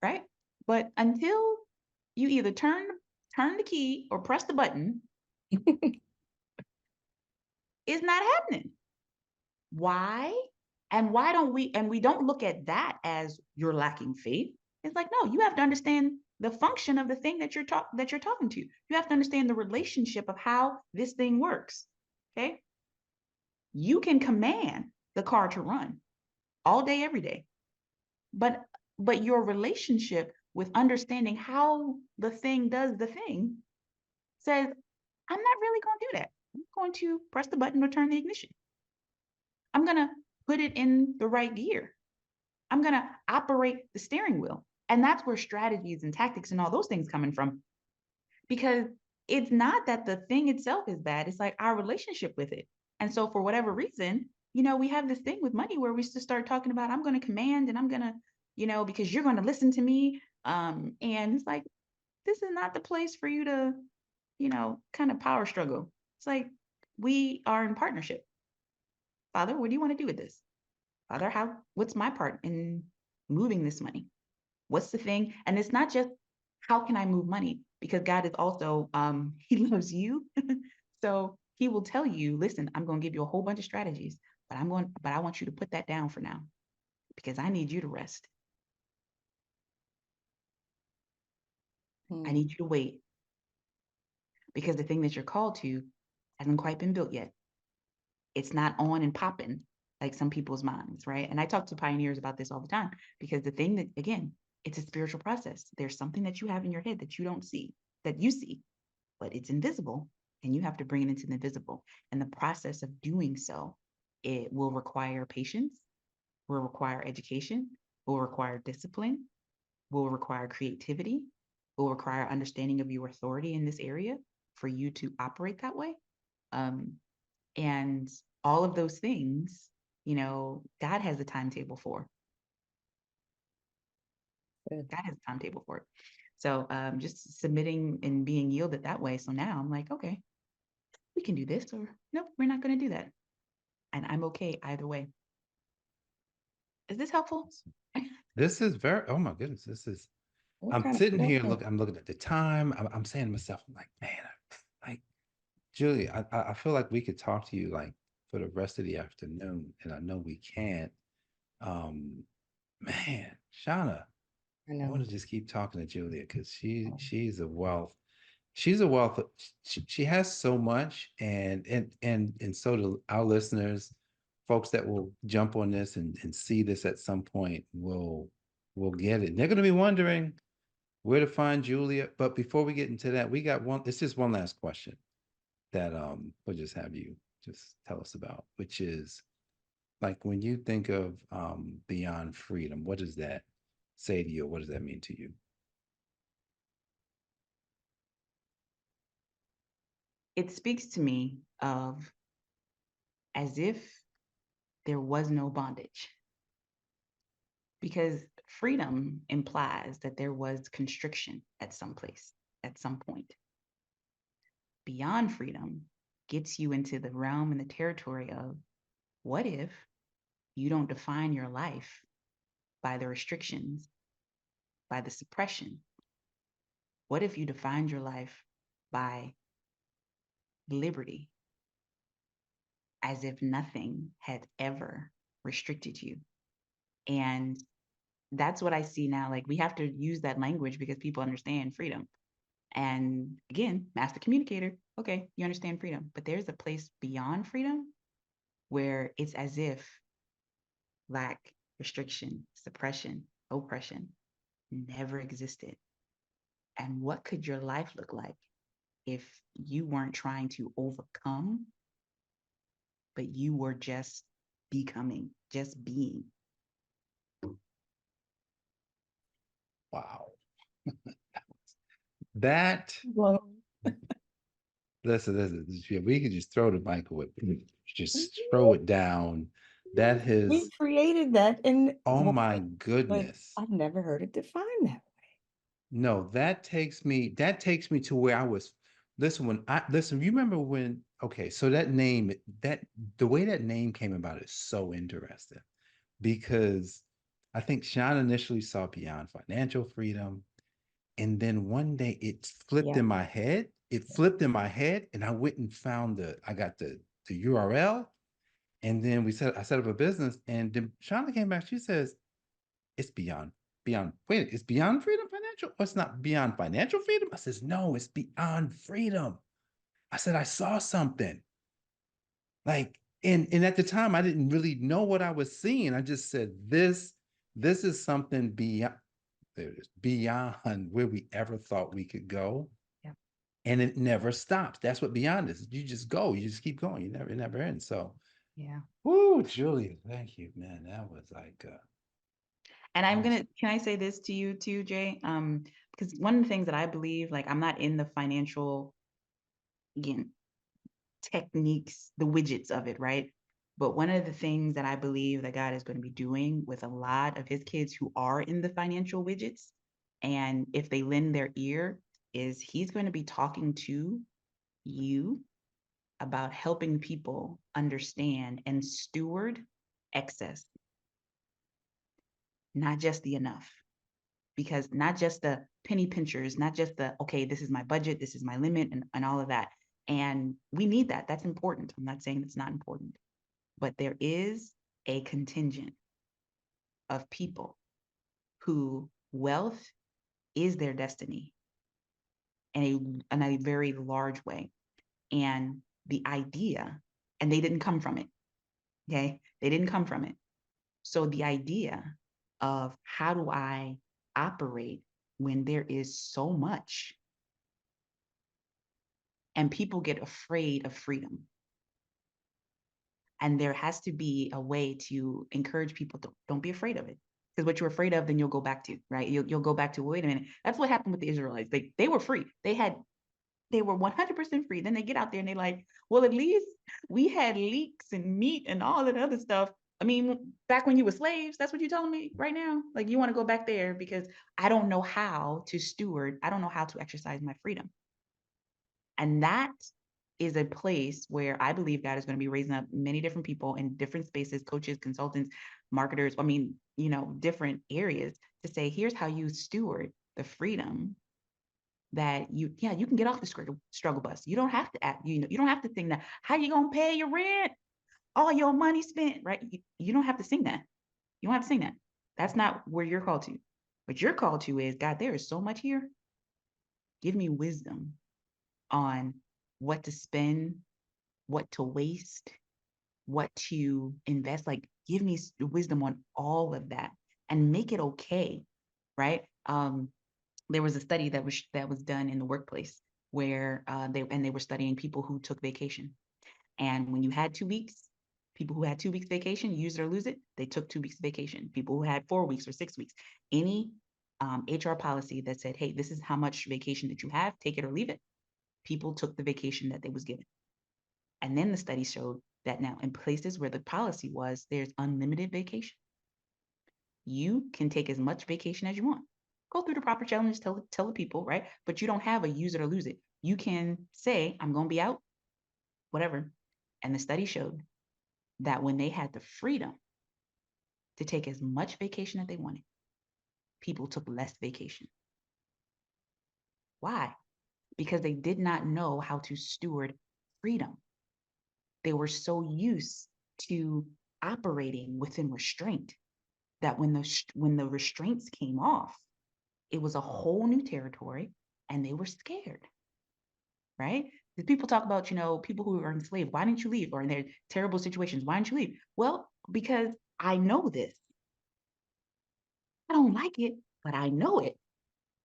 right? But until you either turn the key or press the button, it's not happening. Why? And why don't we don't look at that as you're lacking faith. It's like, no, you have to understand the function of the thing that you're talking to. You have to understand the relationship of how this thing works. Okay? You can command the car to run all day, every day. But your relationship with understanding how the thing does the thing says, I'm not really going to do that. I'm going to press the button to turn the ignition. I'm going to put it in the right gear. I'm going to operate the steering wheel. And that's where strategies and tactics and all those things coming from. Because it's not that the thing itself is bad. It's like our relationship with it. And so for whatever reason, we have this thing with money where we just start talking about, I'm going to command and I'm going to, because you're going to listen to me. And it's like, this is not the place for you to, kind of power struggle. It's like, we are in partnership. Father, what do you want to do with this? Father, what's my part in moving this money? What's the thing? And it's not just how can I move money? Because God is also, he loves you. So he will tell you, listen, I'm going to give you a whole bunch of strategies, but I want you to put that down for now because I need you to rest. I need you to wait because the thing that you're called to hasn't quite been built yet. It's not on and popping like some people's minds, right? And I talk to pioneers about this all the time because the thing that, again, it's a spiritual process. There's something that you have in your head that you don't see, that you see, but it's invisible and you have to bring it into the visible. And the process of doing so, it will require patience, will require education, will require discipline, will require creativity, will require understanding of your authority in this area for you to operate that way. And all of those things, God has a timetable for. God has a timetable for it. So just submitting and being yielded that way. So now I'm like, okay, we can do this, or nope, we're not going to do that. And I'm okay either way. Is this helpful? This is oh my goodness, I'm sitting here, I'm looking at the time. I'm saying to myself, I'm like, man, like, Julie, I feel like we could talk to you like for the rest of the afternoon, and I know we can't. Man, Shona, I want to just keep talking to Julia because she's a wealth. She's a wealth. She has so much, and so do our listeners, folks that will jump on this and see this at some point will get it. They're going to be wondering where to find Julia. But before we get into that, we got one. It's just one last question that we'll just have you just tell us about, which is like when you think of beyond freedom, what does that say to you? Or what does that mean to you? It speaks to me of as if there was no bondage. Because freedom implies that there was constriction at some place, at some point. Beyond freedom gets you into the realm and the territory of what if you don't define your life by the restrictions, by the suppression? What if you defined your life by liberty, as if nothing had ever restricted you? And that's what I see now. Like we have to use that language because people understand freedom. And again, master communicator. Okay, you understand freedom, but there's a place beyond freedom where it's as if lack, restriction, suppression, oppression never existed. And what could your life look like if you weren't trying to overcome, but you were just becoming, just being? Wow. That Well, Listen, yeah, we could just throw the mic away. Just throw it down. That We is, created that, and oh well, my but goodness. I've never heard it defined that No, that takes me to where I was. Listen, you remember when, okay, so that name, that the way that name came about is so interesting because I think Sean initially saw Beyond Financial Freedom. And then one day it flipped way. in my head. It flipped in my head, and I went and I got the URL. And then I set up a business. And then Shauna came back. She says, it's wait, it's beyond freedom financial? Or it's not beyond financial freedom? I says, no, it's beyond freedom. I said, I saw something. Like, and at the time I didn't really know what I was seeing. I just said, this is something beyond, there it is, beyond where we ever thought we could go. Yeah. And it never stops. That's what beyond is. You just go, you just keep going. It never ends. So, Yeah. whoo, Julia, thank you, man. That was like, And awesome. can I say this to you too, Jay? Because one of the things that I believe, like I'm not in the financial, again, techniques, the widgets of it, right? But one of the things that I believe that God is going to be doing with a lot of his kids who are in the financial widgets, and if they lend their ear, is he's going to be talking to you about helping people understand and steward excess, not just the enough. Because not just the penny pinchers, not just the, okay, this is my budget, this is my limit, and all of that. And we need that. That's important. I'm not saying it's not important, but there is a contingent of people who wealth is their destiny in a very large way. And the idea, and they didn't come from it. Okay. They didn't come from it. So the idea of how do I operate when there is so much and people get afraid of freedom. And there has to be a way to encourage people to don't be afraid of it. Because what you're afraid of, then you'll go back to, right? You'll go back to, wait a minute. That's what happened with the Israelites. They were free. They were 100% free. Then they get out there and they like, well, at least we had leeks and meat and all that other stuff. I mean, back when you were slaves, that's what you're telling me right now. Like you want to go back there because I don't know how to steward. I don't know how to exercise my freedom. And that is a place where I believe God is going to be raising up many different people in different spaces, coaches, consultants, marketers, I mean, different areas to say, here's how you steward the freedom that you can get off the struggle bus. You don't have to act, you don't have to sing that. How you going to pay your rent? All your money spent, right? You don't have to sing that. You don't have to sing that. That's not where you're called to. What you're called to is, God, there is so much here. Give me wisdom on what to spend, what to waste, what to invest. Like, give me wisdom on all of that and make it okay, right? There was a study that was done in the workplace where they were studying people who took vacation, and when you had 2 weeks, people who had 2 weeks vacation, use it or lose it, they took 2 weeks vacation. People who had 4 weeks or 6 weeks, any HR policy that said, hey, this is how much vacation that you have, take it or leave it, people took the vacation that they was given. And then the study showed that now in places where the policy was there's unlimited vacation, you can take as much vacation as you want. Go through the proper challenges, tell the people, right? But you don't have a use it or lose it. You can say, I'm going to be out, whatever. And the study showed that when they had the freedom to take as much vacation as they wanted, people took less vacation. Why? Because they did not know how to steward freedom. They were so used to operating within restraint that when the restraints came off, it was a whole new territory and they were scared, right? Because people talk about, people who are enslaved, why didn't you leave? Or in their terrible situations, why didn't you leave? Well, because I know this. I don't like it, but I know it.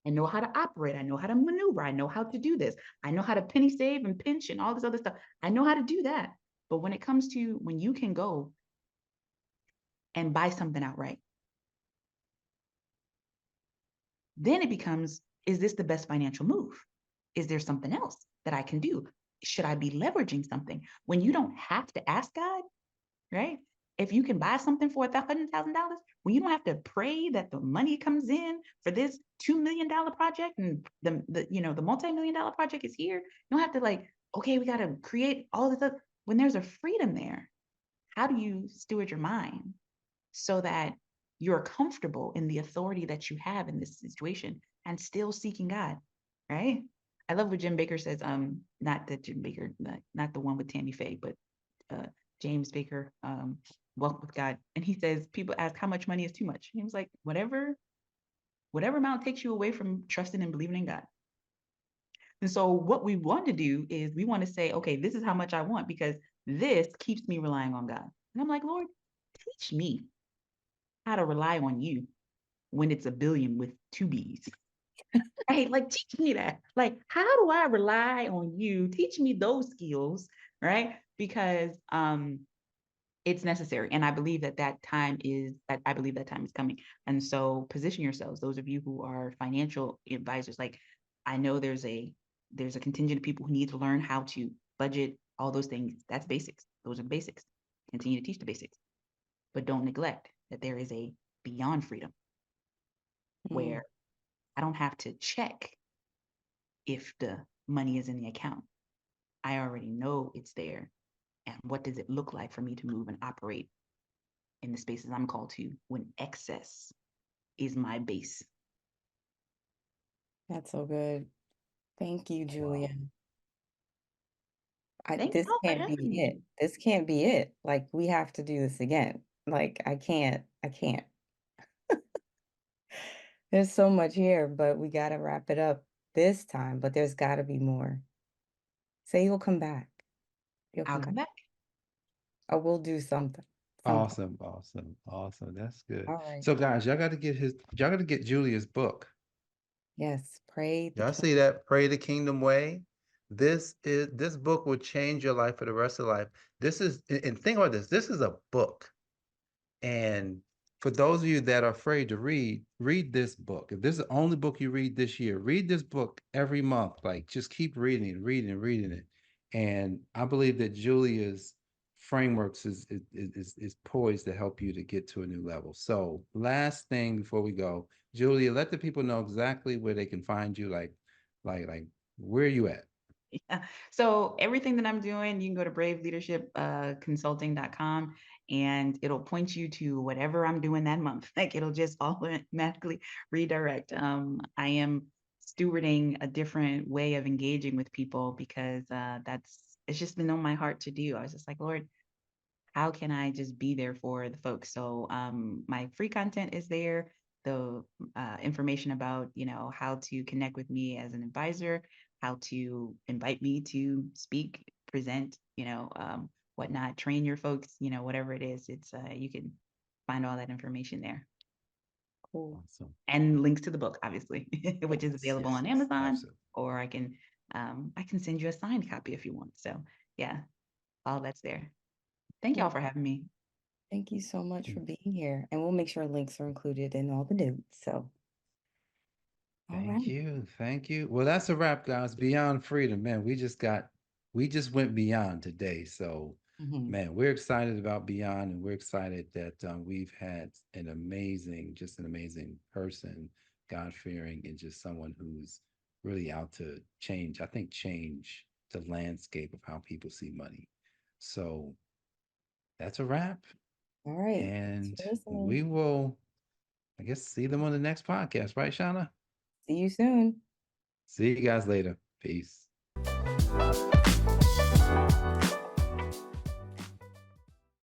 I know how to operate. I know how to maneuver. I know how to do this. I know how to penny save and pinch and all this other stuff. I know how to do that. But when it comes to when you can go and buy something outright, then it becomes, is this the best financial move? Is there something else that I can do? Should I be leveraging something? When you don't have to ask God, right? If you can buy something for $100,000, when you don't have to pray that the money comes in for this $2 million project, and the multi-million-dollar project is here, you don't have to like, okay, we got to create all this other. When there's a freedom there, how do you steward your mind so that you're comfortable in the authority that you have in this situation and still seeking God, right? I love what Jim Baker says. Not that Jim Baker, not the one with Tammy Faye, but uh, James Baker, Walk with God. And he says, people ask how much money is too much. And he was like, whatever amount takes you away from trusting and believing in God. And so what we want to do is we want to say, okay, this is how much I want because this keeps me relying on God. And I'm like, Lord, teach me how to rely on you when it's a billion with two B's. Right? Like, teach me that. Like, how do I rely on you? Teach me those skills, right? Because it's necessary, and I believe that time is coming. And so, position yourselves. Those of you who are financial advisors, like, I know there's a contingent of people who need to learn how to budget, all those things. That's basics. Those are the basics. Continue to teach the basics, but don't neglect that there is a beyond freedom where I don't have to check if the money is in the account. I already know it's there. And what does it look like for me to move and operate in the spaces I'm called to when excess is my base? That's so good. Thank you, Wow. Julia. Thank This y'all for can't having be me. it. This can't be it. Like, we have to do this again. Like, I can't. There's so much here, but we got to wrap it up this time. But there's got to be more. Say you'll come back. You'll I'll come come back. back. Or we'll do something. Awesome, awesome, awesome. That's good. All right. So guys, y'all got to get Julia's book. Yes. Pray the Y'all king. see that? Pray the Kingdom Way. This book will change your life for the rest of life. This is, and think about this. This is a book. And for those of you that are afraid to read this book. If this is the only book you read this year, read this book every month. Like, just keep reading it, reading it. And I believe that Julia's frameworks is poised to help you to get to a new level. So last thing before we go, Julia, let the people know exactly where they can find you. Like where are you at? Yeah. So everything that I'm doing, you can go to braveleadershipconsulting.com and it'll point you to whatever I'm doing that month. Like, it'll just automatically redirect. I am stewarding a different way of engaging with people because it's just been on my heart to do. I was just like, Lord, how can I just be there for the folks? So my free content is there. The information about, how to connect with me as an advisor, how to invite me to speak, present, whatnot, train your folks, whatever it is, it's you can find all that information there. Cool. Awesome. And links to the book, obviously, which is Yes, available yes, on yes, Amazon, absolutely. or I can send you a signed copy if you want. So yeah, all that's there. Thank y'all Cool. for having me. Thank you so much for Mm. being here. And we'll make sure links are included in all the notes. So, all Thank right. you. Thank you. Well, that's a wrap, guys. Beyond Freedom, man. We just went beyond today. So, Mhm. man, we're excited about Beyond, and we're excited that we've had just an amazing person, God fearing, and just someone who's really out to change, I think, change the landscape of how people see money. So, that's a wrap. All right. Thanks And for we listening. will, I guess, see them on the next podcast, right, Shauna? See you soon. See you guys later. Peace.